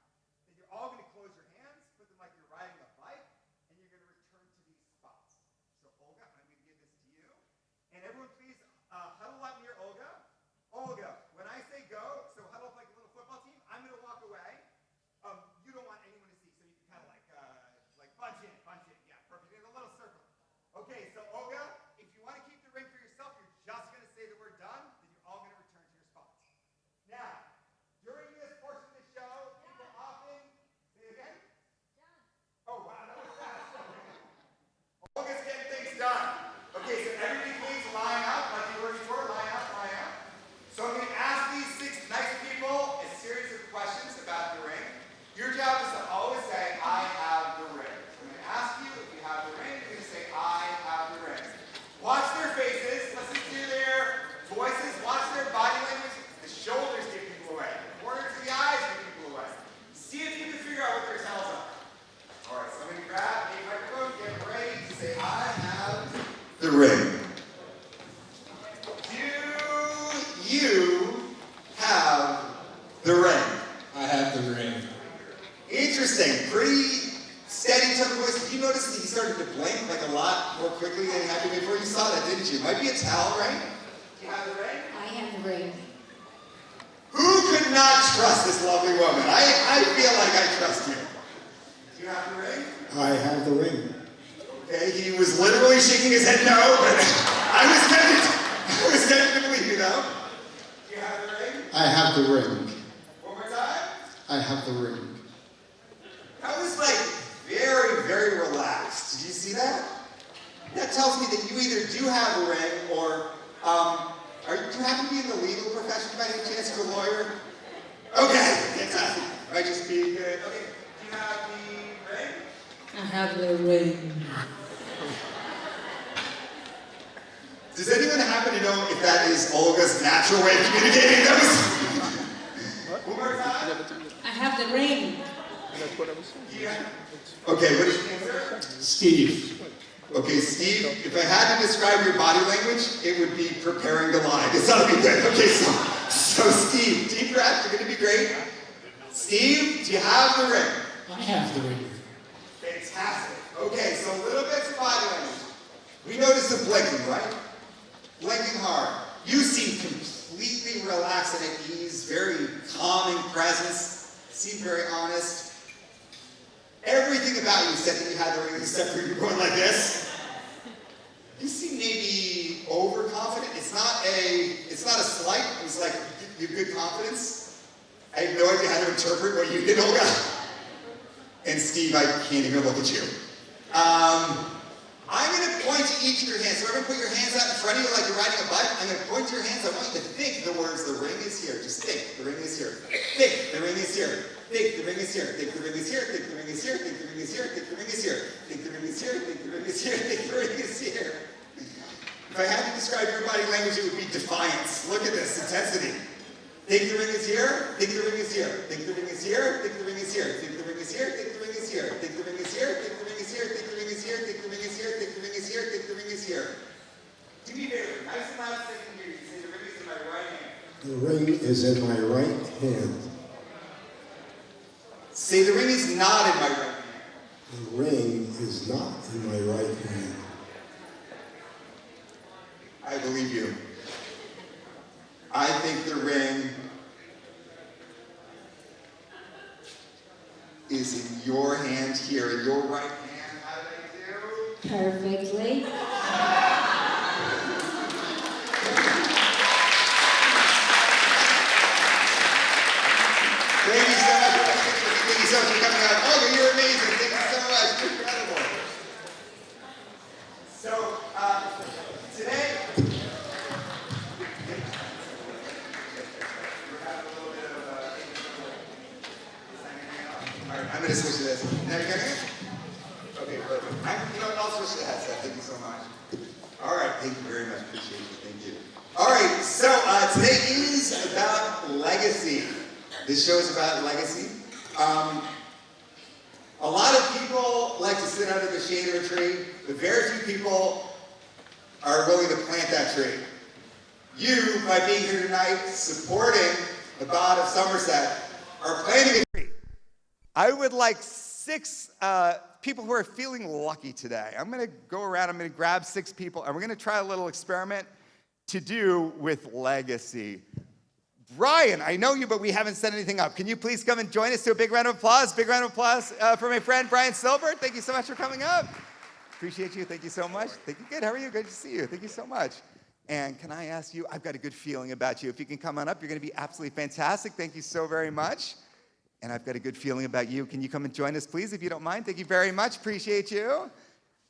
Then you're all going to close your hands, put them like you're riding a bike, and you're going to return to these spots. So Olga, I'm going to give this to you. And everyone please huddle up near Olga. Olga, when I say go, so huddle up like a little football team, I'm going to walk away. You don't want anyone to see, so you can kind of like bunch in, yeah, perfect, in a little circle. Okay, so Olga, if you want to keep the ring for yourself, you're just going to say the word done, then you're all going to return to your spots. Now, during this portion of the show, people often, say it again? Done. Oh, wow, that was fast. Olga's getting things done. Okay, so everybody please line up, like you were before, line up. So I'm going to ask these 6 nice people a series of questions about the ring. Your job is to always say, I have the ring. So I'm going to ask you if you have the ring. You're going to say, I have the ring. Watch their faces. Listen to their voices. Watch their body language. The shoulders give people away. The corners of the eyes give people away. See if you can figure out what their tells are. All right, so I'm going to grab a microphone. Get ready to say, I have the ring. You have the ring. I have the ring. Interesting. Pretty steady tone of voice. Did you notice that he started to blink like a lot more quickly than he had to before? You saw that, didn't you? Might be a towel ring. Do you have the ring? I have the ring. Who could not trust this lovely woman? I feel like I trust you. Do you have the ring? I have the ring. Okay, he was literally shaking his head no, but I was tempted to believe you though. Do you have the ring? I have the ring. One more time. I have the ring. That was like very, very relaxed. Did you see that? That tells me that you either do have a ring or do you happen to be in the legal profession by any chance? You're a lawyer? Okay, fantastic. Might just be good. Okay, do you have the ring? I have the ring. Does anyone happen to know if that is Olga's natural way of communicating those? One more time. I have the ring. That's what I was saying. Yeah. Okay, what is your name, sir? Steve. Okay, Steve, if I had to describe your body language, it would be preparing to lie. This ought to be good. Okay, so Steve, deep breath, you're gonna be great. Steve, do you have the ring? I have the ring. Fantastic. Okay, so a little bit of body language. We noticed the blinking, right? Blinking hard. You seem completely relaxed and at ease, very calming presence, seem very honest. Everything about you said that you had the ring except for you going like this. You seem maybe overconfident. It's not a slight, it's like you have good confidence. I have no idea how to interpret what you did, Olga. And Steve, I can't even look at you. I'm going to point to each of your hands. So we're going to put your hands out in front of you like you're riding a bike. I'm going to point to your hands. I want you to think the words, the ring is here. Just think, the ring is here. Think, the ring is here. Think, the ring is here. Think, the ring is here. Think, the ring is here. Think, the ring is here. Think, the ring is here. Think, the ring is here. Think, the ring is here. Think, the ring is here. If I had to describe your body language, it would be defiance. Look at this intensity. Think the ring is here. Think the ring is here. Think the ring is here. Think the ring is here. Think the ring is here. Think the ring is here. Think the ring is here. Think the ring is here. Think the ring is here. Think the ring is here. Think the ring is here. Think the ring is here. Do me a favor. Nice and loud so they can hear you. Say the ring is in my right hand. The ring is in my right hand. Say the ring is not in my right hand. The ring is not in my right hand. I believe you. I think the ring is in your hand here, in your right hand. How did I do? Perfectly. Thank you so much. Thank you so much for coming out. Olga, you're amazing. Thank you so much. You're incredible. So, today, all right, I'm going to switch to this. Now you got it? Okay, perfect. You know what? I'll switch to the headset. Thank you so much. All right, thank you very much. Appreciate you. Thank you. All right, so today is about legacy. This show is about legacy. A lot of people like to sit under the shade of a tree, but very few people are willing to plant that tree. You, by being here tonight, supporting the Chabad of Somerset, are planting a tree. I would like 6 people who are feeling lucky today. I'm going to go around, I'm going to grab 6 people, and we're going to try a little experiment to do with legacy. Brian, I know you, but we haven't set anything up. Can you please come and join us? Do a big round of applause. Big round of applause for my friend Brian Silver. Thank you so much for coming up. Appreciate you. Thank you so much. Thank you. Good. How are you? Good to see you. Thank you so much. And can I ask you, I've got a good feeling about you. If you can come on up, you're going to be absolutely fantastic. Thank you so very much. And I've got a good feeling about you. Can you come and join us, please, if you don't mind? Thank you very much. Appreciate you.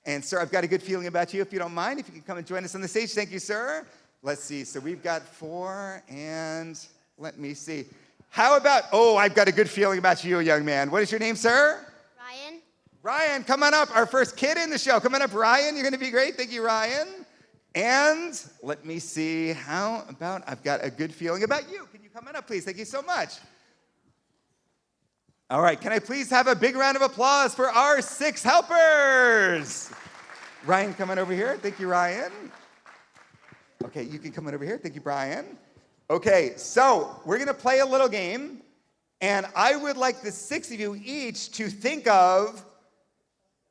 And, sir, I've got a good feeling about you. If you don't mind, if you can come and join us on the stage. Thank you, sir. Let's see. So we've got 4, and let me see. How about, I've got a good feeling about you, young man. What is your name, sir? Ryan. Ryan, come on up. Our first kid in the show. Come on up, Ryan. You're going to be great. Thank you, Ryan. And let me see. How about, I've got a good feeling about you. Can you come on up, please? Thank you so much. All right, can I please have a big round of applause for our 6 helpers? Ryan, come on over here. Thank you, Ryan. Okay, you can come on over here. Thank you, Brian. Okay, so we're going to play a little game, and I would like the 6 of you each to think of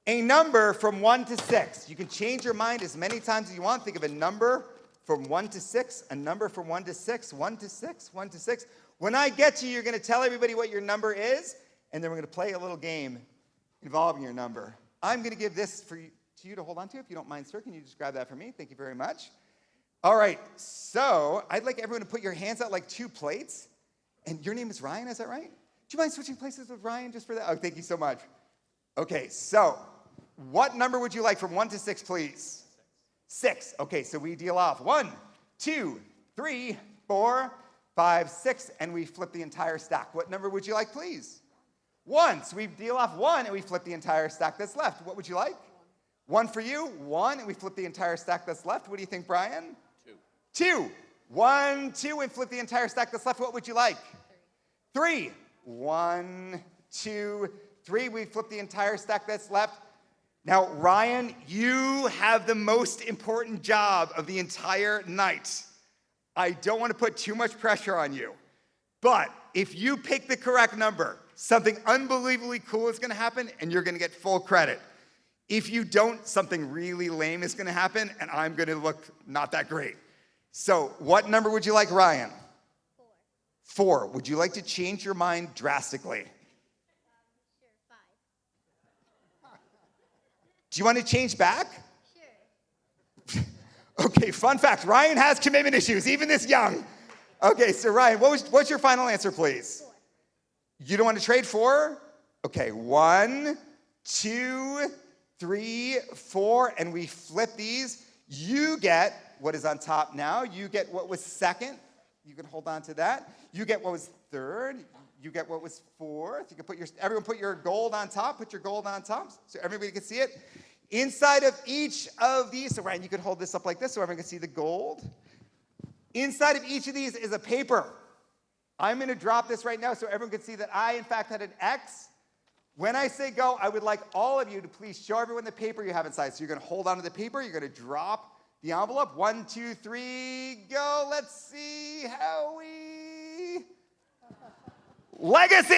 a number from 1 to 6. You can change your mind as many times as you want. Think of a number from 1 to 6, a number from 1 to 6, 1 to 6, 1 to 6. When I get to you, you're going to tell everybody what your number is, and then we're going to play a little game involving your number. I'm going to give this to you to hold on to. If you don't mind, sir, can you just grab that for me? Thank you very much. All right, so I'd like everyone to put your hands out like 2 plates. And your name is Ryan, is that right? Do you mind switching places with Ryan just for that? Oh, thank you so much. Okay, so what number would you like from 1 to 6, please? 6. Okay, so we deal off 1, 2, 3, 4, 5, 6, and we flip the entire stack. What number would you like, please? 1. So we deal off 1, and we flip the entire stack that's left. What would you like? 1 for you, 1, and we flip the entire stack that's left. What do you think, Brian? 2. 1, 2, and flip the entire stack that's left. What would you like? 3. 1, 2, 3. We flip the entire stack that's left. Now, Ryan, you have the most important job of the entire night. I don't want to put too much pressure on you, but if you pick the correct number, something unbelievably cool is going to happen, and you're going to get full credit. If you don't, something really lame is going to happen, and I'm going to look not that great. So, what number would you like, Ryan? 4. Would you like to change your mind drastically? Do you want to change back? Sure. Okay, fun fact, Ryan has commitment issues, even this young. Okay, so Ryan, what's your final answer, please? 4. You don't want to trade 4? Okay, 1, 2, 3, 4, and we flip these. You get what is on top now. You get what was second. You can hold on to that. You get what was third. You get what was fourth. You can everyone put your gold on top. Put your gold on top so everybody can see it. Inside of each of these, so Ryan, you could hold this up like this so everyone can see the gold. Inside of each of these is a paper. I'm going to drop this right now so everyone can see that I, in fact, had an X. When I say go, I would like all of you to please show everyone the paper you have inside. So you're going to hold on to the paper. You're going to drop the envelope. 1, 2, 3, go. Let's see how we... Legacy!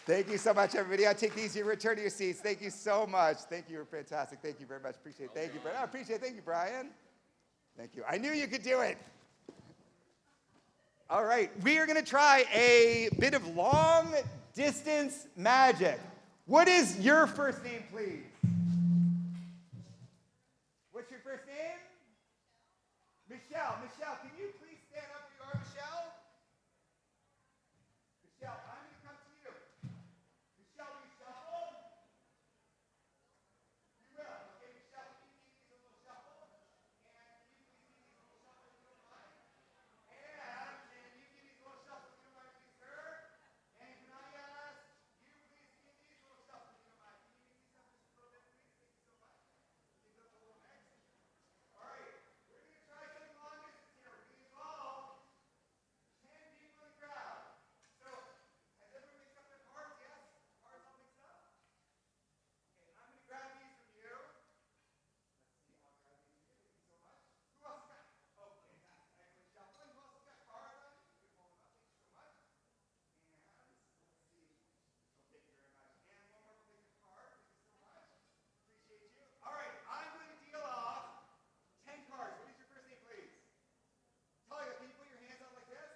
Thank you so much, everybody. I'll take these. You return to your seats. Thank you so much. Thank you. You're fantastic. Thank you very much. Appreciate it. Thank you, Brian. I appreciate it. Thank you, Brian. Thank you. I knew you could do it. All right. We are going to try a bit of long distance magic. What is your first name, please? What's your first name? Michelle. Michelle, can you please stand up where you are, Michelle? Michelle, I'm going to come to you. Michelle, will you shuffle? You will. Okay, Michelle, can you give these a little shuffle? And can you please give these a little shuffle if you don't mind? And can you give these a little shuffle if you don't mind, please, sir? And can I ask you please give these a little shuffle if you don't mind? Can you give these up just a little bit, please? Thank you so much. Give them a little mix. All right. We're going to try something long distance here. We're going to involve 10 people in the crowd. So, has everyone mixed up their cards? Yes? Cards all mixed up? Okay, I'm going to grab these from you. Let's see, I'll grab these from you. Thank you so much. Who else got? Oh, fantastic. Excellent shuffling. Who else has got cards on you? You can hold them up. Thank you so much. And let's see. Oh, thank you very much. And one more place of card. Thank you so much. Appreciate you. All right, I'm going to deal off 10 cards. What is your first name, please? Talia, can you put your hands out like this?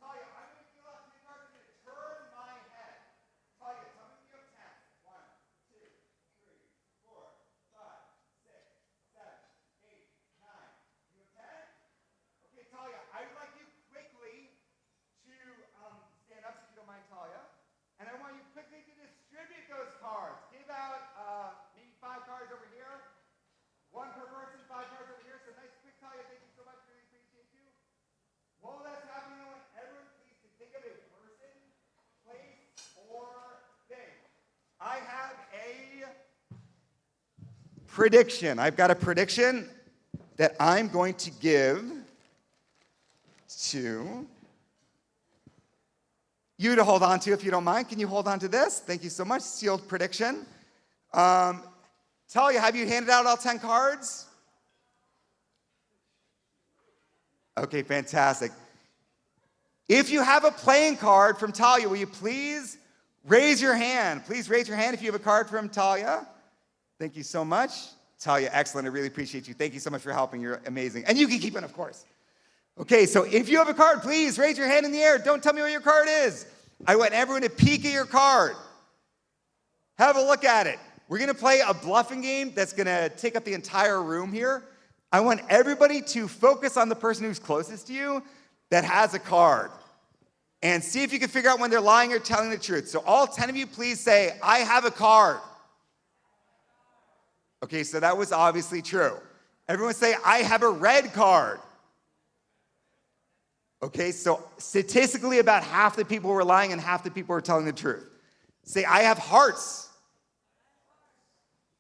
Talia, I'm going to deal off 10 cards. I'm going to turn my head. Talia, tell me when you have 10. 1, 2, 3, 4, 5, 6, 7, 8, 9. You have 10? Okay, Talia, I would like you quickly to stand up if you don't mind, Talia. And I want you quickly to distribute those cards. Give out maybe 5 cards over here. 1 per person, 5 cards over here. So nice, quick, Talia. Thank you so much. Really appreciate you. While that's happening, I want everyone please to think of a person, place, or thing. I have a prediction. I've got a prediction that I'm going to give to you to hold on to if you don't mind. Can you hold on to this? Thank you so much. Sealed prediction. Talia, have you handed out all 10 cards? Okay, fantastic. If you have a playing card from Talia, will you please raise your hand? Please raise your hand if you have a card from Talia. Thank you so much. Talia, excellent. I really appreciate you. Thank you so much for helping. You're amazing. And you can keep it, of course. Okay, so if you have a card, please raise your hand in the air. Don't tell me what your card is. I want everyone to peek at your card. Have a look at it. We're going to play a bluffing game that's going to take up the entire room here. I want everybody to focus on the person who's closest to you that has a card and see if you can figure out when they're lying or telling the truth. So all 10 of you, please say, I have a card. Okay, so that was obviously true. Everyone say, I have a red card. Okay, so statistically about half the people were lying and half the people were telling the truth. Say, I have hearts.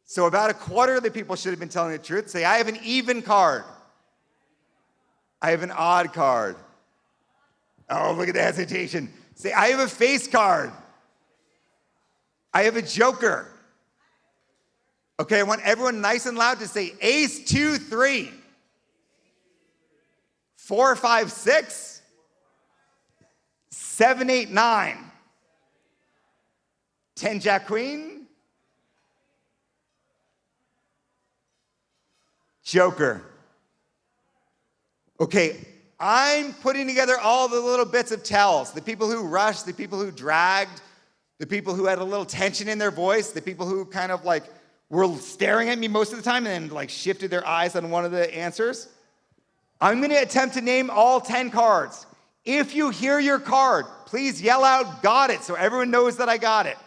So about a quarter of the people should have been telling the truth. Say, I have an even card. I have an odd card. Oh, look at the hesitation. Say, I have a face card. I have a joker. Okay, I want everyone nice and loud to say ace, 2, 3. 4, 5, 6. 7, 8, 9. 10, jack, queen. Joker. Okay, I'm putting together all the little bits of tells. The people who rushed, the people who dragged, the people who had a little tension in their voice, the people who kind of like were staring at me most of the time and then like shifted their eyes on one of the answers. I'm going to attempt to name all 10 cards. If you hear your card, please yell out, got it, so everyone knows that I got it.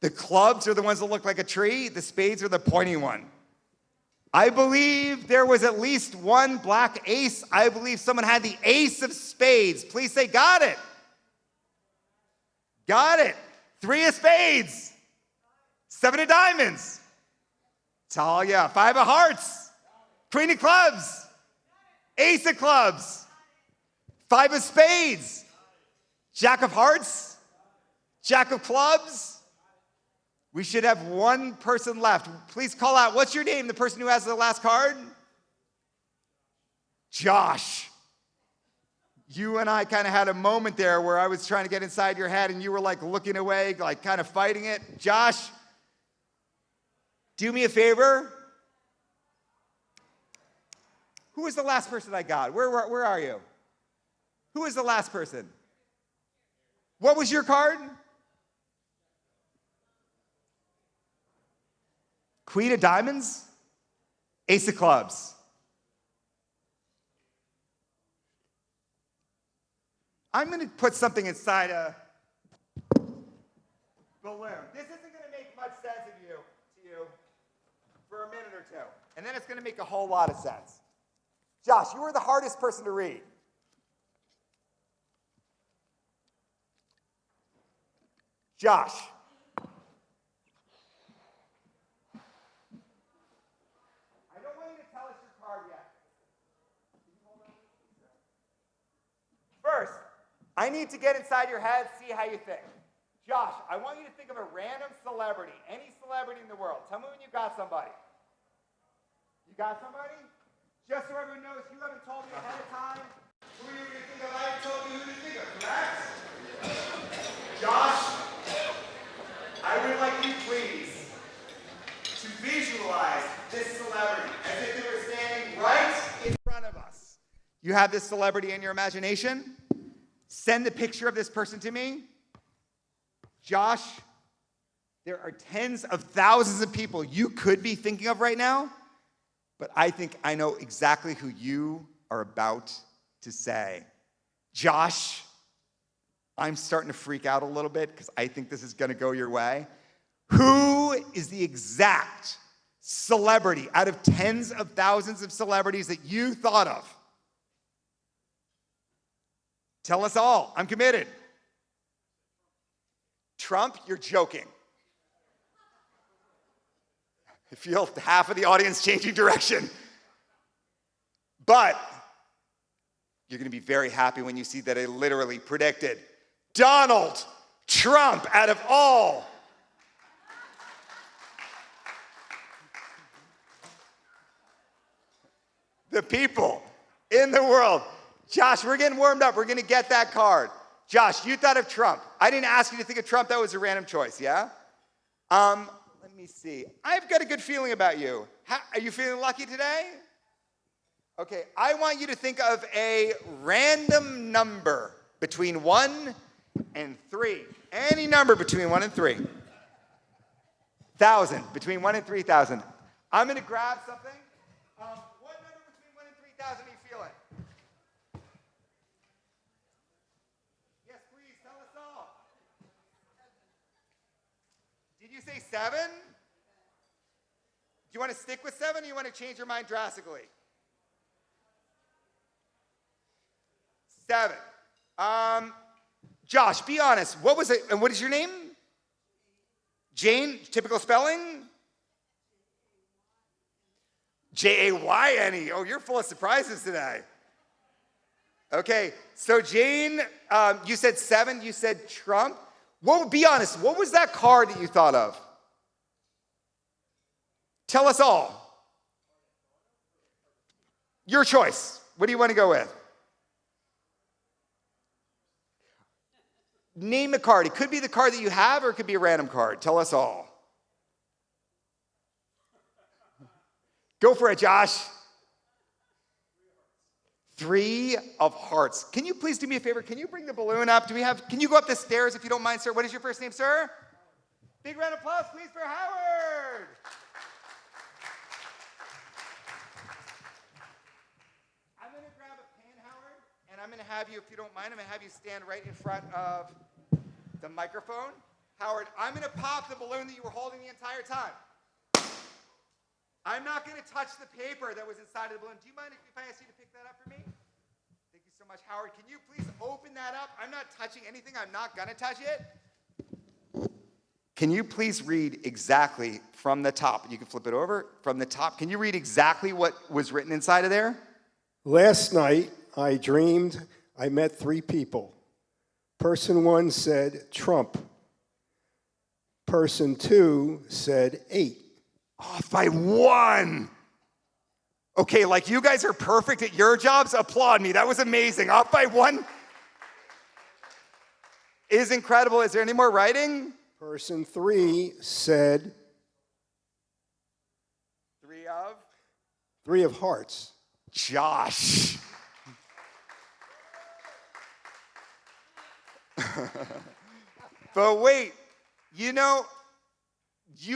The clubs are the ones that look like a tree. The spades are the pointy one. I believe there was at least one black ace. I believe someone had the ace of spades. Please say, got it. Got it. 3 of spades. 7 of diamonds. Talia. 5 of hearts. Queen of clubs. Ace of clubs. 5 of spades. Jack of hearts. Jack of clubs. We should have one person left. Please call out. What's your name, the person who has the last card? Josh. You and I kind of had a moment there where I was trying to get inside your head and you were like looking away, like kind of fighting it. Josh, do me a favor. Who was the last person I got? Where are you? Who was the last person? What was your card? Queen of diamonds? Ace of clubs. I'm going to put something inside a balloon. This isn't going to make much sense to you for a minute or two. And then it's going to make a whole lot of sense. Josh, you were the hardest person to read. Josh. First, I need to get inside your head, see how you think. Josh, I want you to think of a random celebrity, any celebrity in the world. Tell me when you got somebody. You got somebody? Just so everyone knows, you haven't told me ahead of time who you were going to think of. I haven't told you who to think of, correct? Josh, I would like you, please, to visualize this celebrity as if they were standing right in front of us. You have this celebrity in your imagination? Send the picture of this person to me. Josh, there are tens of thousands of people you could be thinking of right now, but I think I know exactly who you are about to say. Josh, I'm starting to freak out a little bit because I think this is going to go your way. Who is the exact celebrity out of tens of thousands of celebrities that you thought of? Tell us all. I'm committed. Trump, you're joking. I feel half of the audience changing direction. But you're going to be very happy when you see that I literally predicted Donald Trump out of all. The people in the world. Josh, we're getting warmed up. We're going to get that card. Josh, you thought of Trump. I didn't ask you to think of Trump. That was a random choice, yeah? Let me see. I've got a good feeling about you. Are you feeling lucky today? Okay, I want you to think of a random number between 1 and 3. Any number between 1 and 3. 1,000, between 1 and 3,000. I'm going to grab something. What number between 1 and 3,000 are you feeling? Yes, please, tell us all. Did you say 7? Do you want to stick with 7 or you want to change your mind drastically? 7. Josh, be honest. What was it? And what is your name? Jane, typical spelling? Jayne. Oh, you're full of surprises today. Okay, so Jane, you said 7, you said Trump. Be honest, what was that card that you thought of? Tell us all. Your choice. What do you want to go with? Name a card. It could be the card that you have or it could be a random card. Tell us all. Go for it, Josh. 3 of hearts. Can you please do me a favor? Can you bring the balloon up? Can you go up the stairs if you don't mind, sir? What is your first name, sir? Big round of applause, please, for Howard. I'm going to grab a pen, Howard, and I'm going to have you, if you don't mind, I'm going to have you stand right in front of the microphone. Howard, I'm going to pop the balloon that you were holding the entire time. I'm not going to touch the paper that was inside of the balloon. Do you mind if I ask you to pick that up for me? Thank you so much, Howard. Can you please open that up? I'm not touching anything. I'm not going to touch it. Can you please read exactly from the top? You can flip it over from the top. Can you read exactly what was written inside of there? Last night, I dreamed I met 3 people. Person 1 said Trump. Person 2 said 8. Off by 1. Okay, like you guys are perfect at your jobs. Applaud me. That was amazing. Off by 1 is incredible. Is there any more writing? Person 3 said 3 of hearts. Josh. But wait, you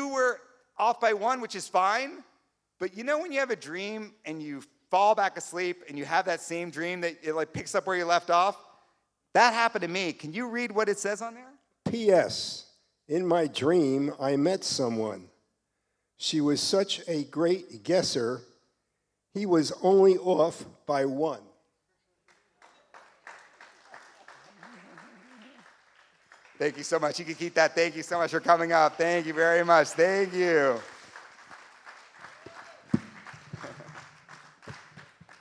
were off by 1, which is fine. But when you have a dream and you fall back asleep and you have that same dream that it like picks up where you left off? That happened to me. Can you read what it says on there? P.S. In my dream, I met someone. She was such a great guesser. He was only off by 1. Thank you so much. You can keep that. Thank you so much for coming up. Thank you very much. Thank you.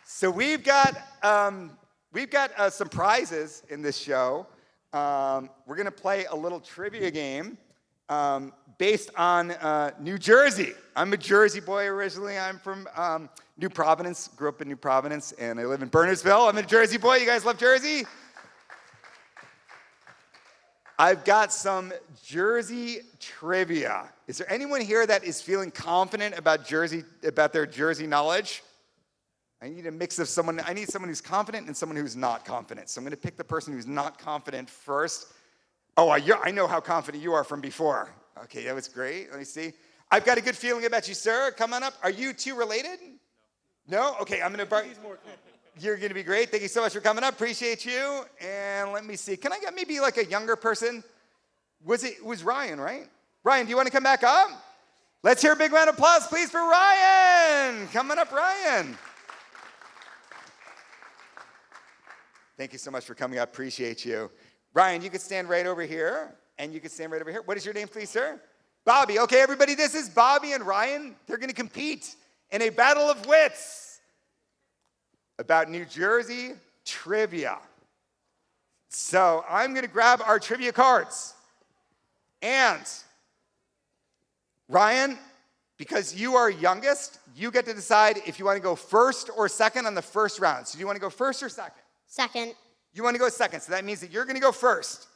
So we've got some prizes in this show. We're going to play a little trivia game based on New Jersey. I'm a Jersey boy originally. I'm from New Providence. Grew up in New Providence, and I live in Bernardsville. I'm a Jersey boy. You guys love Jersey? I've got some Jersey trivia. Is there anyone here that is feeling confident about their Jersey knowledge? I need a mix of someone. I need someone who's confident and someone who's not confident. So I'm going to pick the person who's not confident first. Oh, I know how confident you are from before. Okay, that was great. Let me see. I've got a good feeling about you, sir. Come on up. Are you 2 related? No? Okay, I'm going to... You're going to be great. Thank you so much for coming up. Appreciate you. And let me see. Can I get maybe like a younger person? It was Ryan, right? Ryan, do you want to come back up? Let's hear a big round of applause, please, for Ryan. Coming up, Ryan. Thank you so much for coming up. Appreciate you. Ryan, you can stand right over here, and you can stand right over here. What is your name, please, sir? Bobby. Okay, everybody, this is Bobby and Ryan. They're going to compete in a battle of wits about New Jersey trivia. So I'm going to grab our trivia cards. And Ryan, because you are youngest, you get to decide if you want to go first or second on the first round. So do you want to go first or second? Second. You want to go second, so that means that you're going to go first.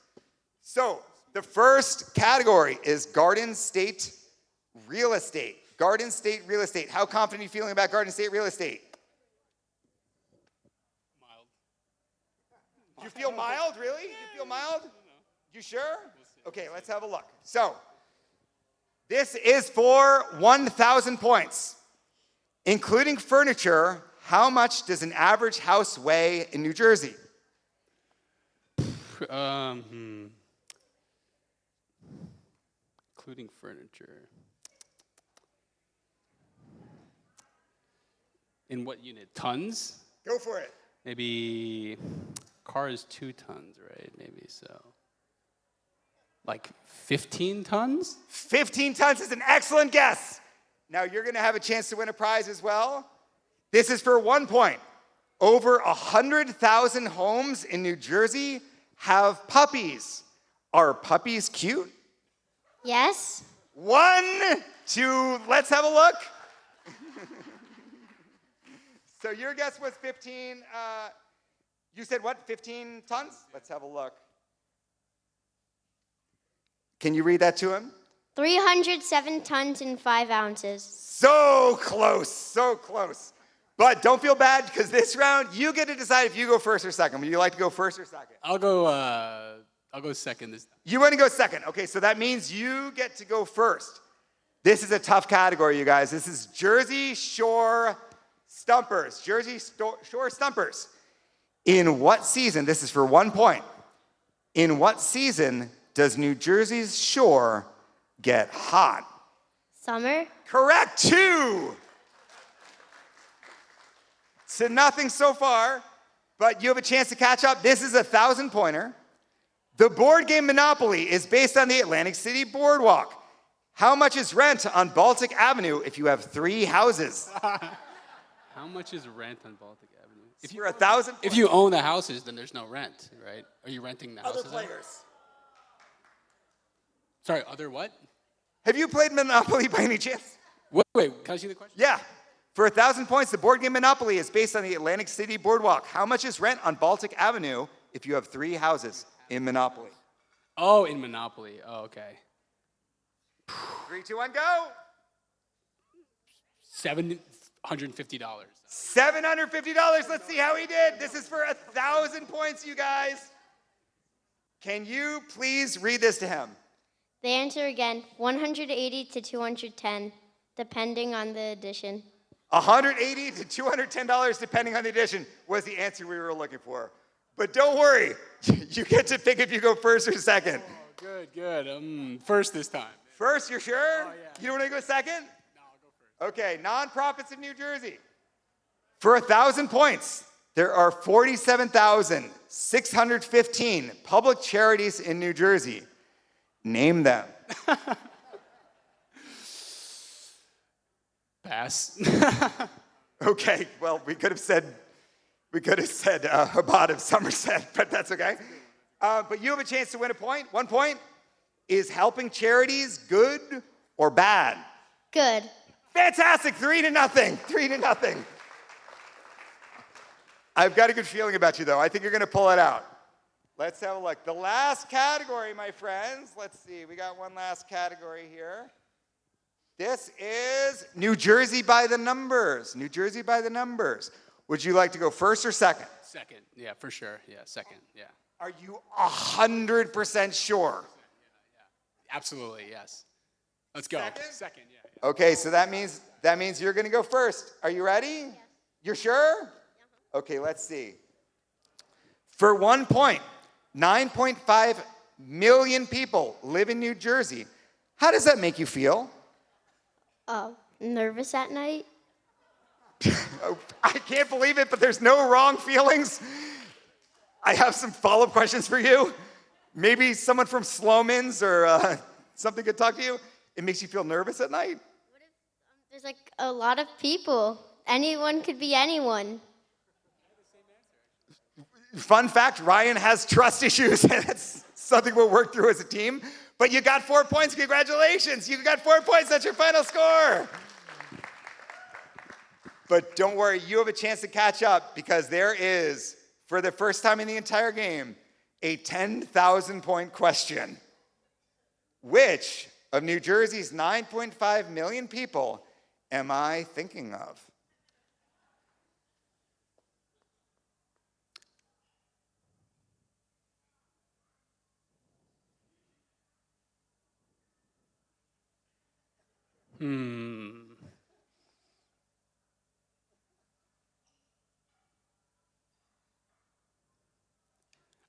So the first category is Garden State Real Estate. Garden State Real Estate. How confident are you feeling about Garden State Real Estate? You feel mild, really? You feel mild? You sure? Okay, let's have a look. So, this is for 1,000 points. Including furniture, how much does an average house weigh in New Jersey? Including furniture. In what unit? Tons? Go for it. Maybe... Car is 2 tons, right? Maybe so. Like 15 tons? 15 tons is an excellent guess. Now you're going to have a chance to win a prize as well. This is for 1 point. Over 100,000 homes in New Jersey have puppies. Are puppies cute? Yes. 1, 2, let's have a look. So your guess was 15, you said what, 15 tons? Let's have a look. Can you read that to him? 307 tons and 5 ounces. So close, so close. But don't feel bad, because this round, you get to decide if you go first or second. Would you like to go first or second? I'll go second this time. You want to go second. Okay, so that means you get to go first. This is a tough category, you guys. This is Jersey Shore Stumpers. Jersey Shore Stumpers. In what season, this is for 1 point, in what season does New Jersey's shore get hot? Summer. Correct, 2. So nothing so far, but you have a chance to catch up. This is a 1,000-pointer. The board game Monopoly is based on the Atlantic City Boardwalk. How much is rent on Baltic Avenue if you have 3 houses? How much is rent on Baltic Avenue? If you're 1,000. If you own the houses, then there's no rent, right? Are you renting the houses? Other players. Sorry, other what? Have you played Monopoly by any chance? Wait, can I see the question? Yeah. For 1,000 points, the board game Monopoly is based on the Atlantic City Boardwalk. How much is rent on Baltic Avenue if you have 3 houses in Monopoly? Oh, in Monopoly. Oh, okay. 3, 2, 1, go. $750. $750. Let's see how he did. This is for 1,000 points, you guys. Can you please read this to him? The answer again, 180 to 210, depending on the edition. $180 to $210, depending on the edition, was the answer we were looking for. But don't worry, you get to pick if you go first or second. Oh, good. First this time. First, you're sure? Oh, yeah. You don't want to go second? No, I'll go first. Okay, nonprofits in New Jersey. For 1,000 points, there are 47,615 public charities in New Jersey. Name them. Pass. Okay, well, we could have said Chabad of Somerset, but that's okay. But you have a chance to win a point. 1 point. Is helping charities good or bad? Good. Fantastic. 3-0. 3-0. I've got a good feeling about you, though. I think you're going to pull it out. Let's have a look. The last category, my friends. Let's see. We got one last category here. This is New Jersey by the numbers. New Jersey by the numbers. Would you like to go first or second? Second. Yeah, for sure. Yeah, second. Yeah. Are you 100% sure? Absolutely, yes. Let's go. Second, yeah. Okay, so that means you're going to go first. Are you ready? Yes. You're sure? Okay, let's see. For 1 point, 9.5 million people live in New Jersey. How does that make you feel? Nervous at night. I can't believe it, but there's no wrong feelings. I have some follow-up questions for you. Maybe someone from Sloman's or something could talk to you. It makes you feel nervous at night? What if there's like a lot of people? Anyone could be anyone. Fun fact, Ryan has trust issues, and that's something we'll work through as a team. But you got 4 points. Congratulations. You got 4 points. That's your final score. But don't worry, you have a chance to catch up because there is, for the first time in the entire game, a 10,000-point question. Which of New Jersey's 9.5 million people am I thinking of?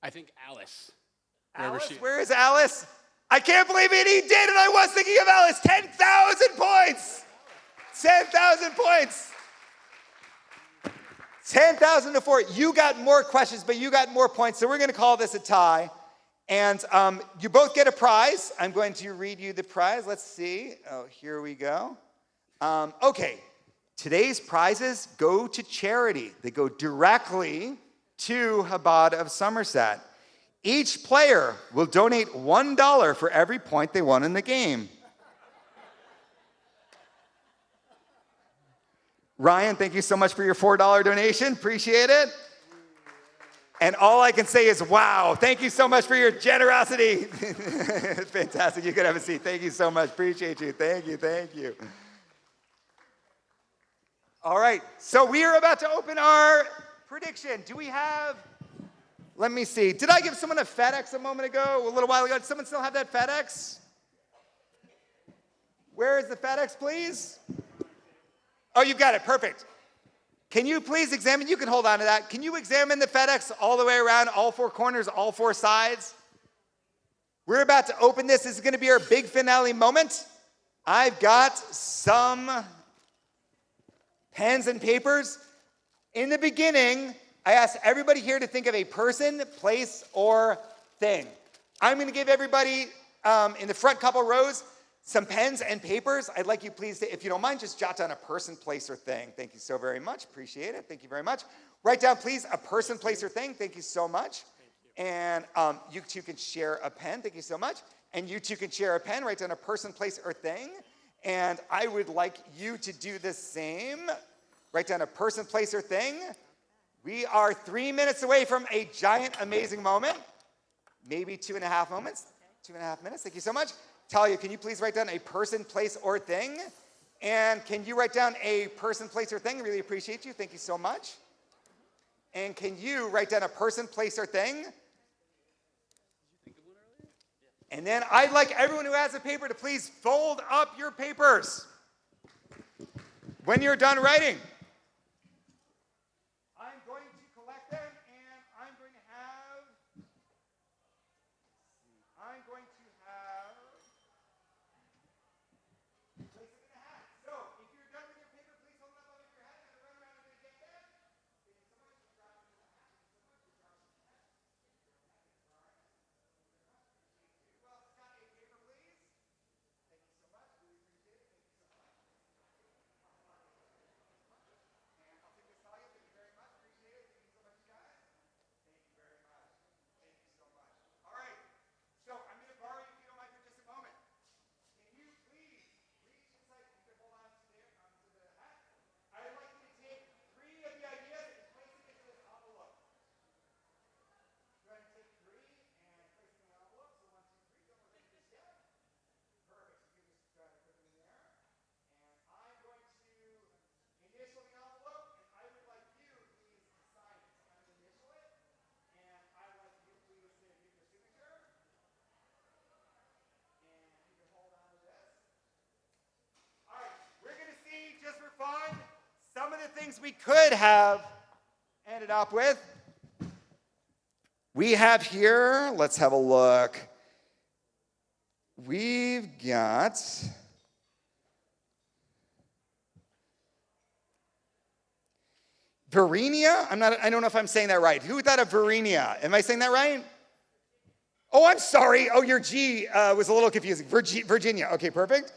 I think Alice. Alice, where is Alice? I can't believe it, he did, and I was thinking of Alice. 10,000 points. 10,000 points. 10,000 to 4. You got more questions, but you got more points, so we're going to call this a tie. And you both get a prize. I'm going to read you the prize. Let's see. Oh, here we go. Okay. Today's prizes go to charity. They go directly to Chabad of Somerset. Each player will donate $1 for every point they won in the game. Ryan, thank you so much for your $4 donation. Appreciate it. And all I can say is, wow, thank you so much for your generosity. Fantastic. You could have a seat. Thank you so much. Appreciate you. Thank you. Thank you. All right. So we are about to open our prediction. Do we have, let me see. Did I give someone a FedEx a moment ago, a little while ago? Did someone still have that FedEx? Where is the FedEx, please? Oh, you've got it. Perfect. Can you please examine, you can hold on to that. Can you examine the FedEx all the way around, all four corners, all four sides? We're about to open this. This is going to be our big finale moment. I've got some pens and papers. In the beginning, I asked everybody here to think of a person, place, or thing. I'm going to give everybody in the front couple rows some pens and papers. I'd like you please to, if you don't mind, just jot down a person, place, or thing. Thank you so very much. Appreciate it. Thank you very much. Write down, please, a person, place, or thing. Thank you so much. And you two can share a pen. Thank you so much. And you two can share a pen. Write down a person, place, or thing. And I would like you to do the same. Write down a person, place, or thing. We are 3 minutes away from a giant, amazing moment. Maybe 2.5 moments. 2.5 minutes. Thank you so much. Talia, can you please write down a person, place, or thing? And can you write down a person, place, or thing? Really appreciate you. Thank you so much. And can you write down a person, place, or thing? And then I'd like everyone who has a paper to please fold up your papers when you're done writing. I'm going to collect them, and I'm going to have place them in a hat. So if you're done with your paper, please hold it up above your head and run around and get them. Thank you so much for dropping it in the hat. Who else has got a paper, please? Thank you so much. Really appreciate it. Thank you so much. And I'll take this, Talia. Thank you very much. Appreciate it. Thank you so much, you guys. Thank you very much. Thank you so much. All right. So I'm going to borrow you, if you don't mind, for just a moment. Can you please reach inside? You can hold on to the hat. I'd like you to take 3 of the ideas and place it into this envelope. Go ahead and take 3 and place them in the envelope. So 1, 2, 3. Don't look at this yet. Perfect. You can just go ahead and put them in there. And I'm going to initial the envelope, and I would like you, please, to sign it. So I'm going to initial it, and I would like you, please, to give your signature. And you can hold on to this. All right, we're going to see, just for fun, some of the things we could have ended up with. We have here, let's have a look. We've got Verinia. I don't know if I'm saying that right. Who thought of Verinia? Am I saying that right? Oh, I'm sorry. Oh, your G was a little confusing. Virginia. Okay, perfect.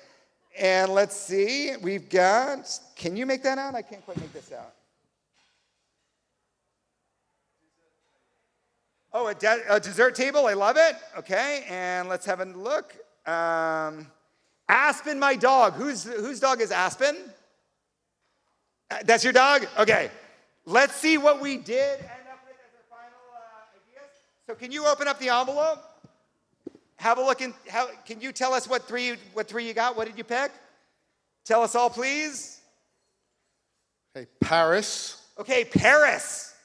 And let's see. We've got, can you make that out? I can't quite make this out. Oh, a dessert table. I love it. Okay, and let's have a look. Aspen, my dog. Whose dog is Aspen? That's your dog? Okay. Let's see what we did end up with as our final ideas. So can you open up the envelope? Have a look. Can you tell us what three you got? What did you pick? Tell us all, please. Okay, Paris. Okay, Paris.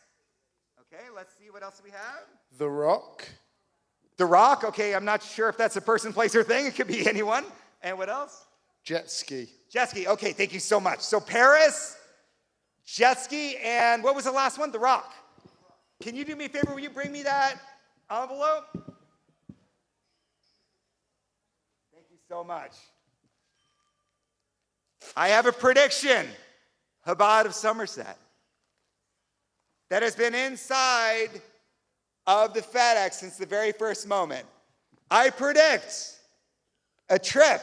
Okay, let's see what else we have. The Rock. The Rock. Okay, I'm not sure if that's a person, place, or thing. It could be anyone. And what else? Jet ski. Jet ski. Okay, thank you so much. So Paris, jet ski, and what was the last one? The Rock. Can you do me a favor? Will you bring me that envelope? Thank you so much. I have a prediction. Chabad of Somerset. That has been inside of the FedEx since the very first moment. I predict a trip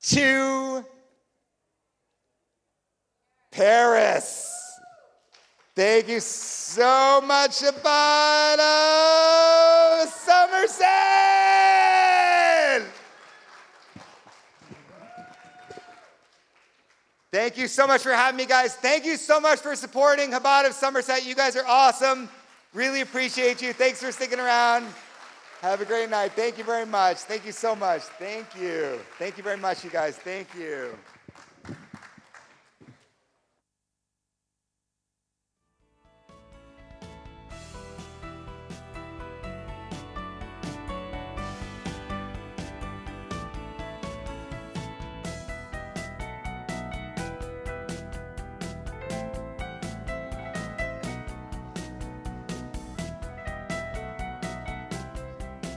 to Paris. Thank you so much, Chabad of Somerset. Thank you so much for having me, guys. Thank you so much for supporting Chabad of Somerset. You guys are awesome. Really appreciate you. Thanks for sticking around. Have a great night. Thank you very much. Thank you so much. Thank you. Thank you very much, you guys. Thank you.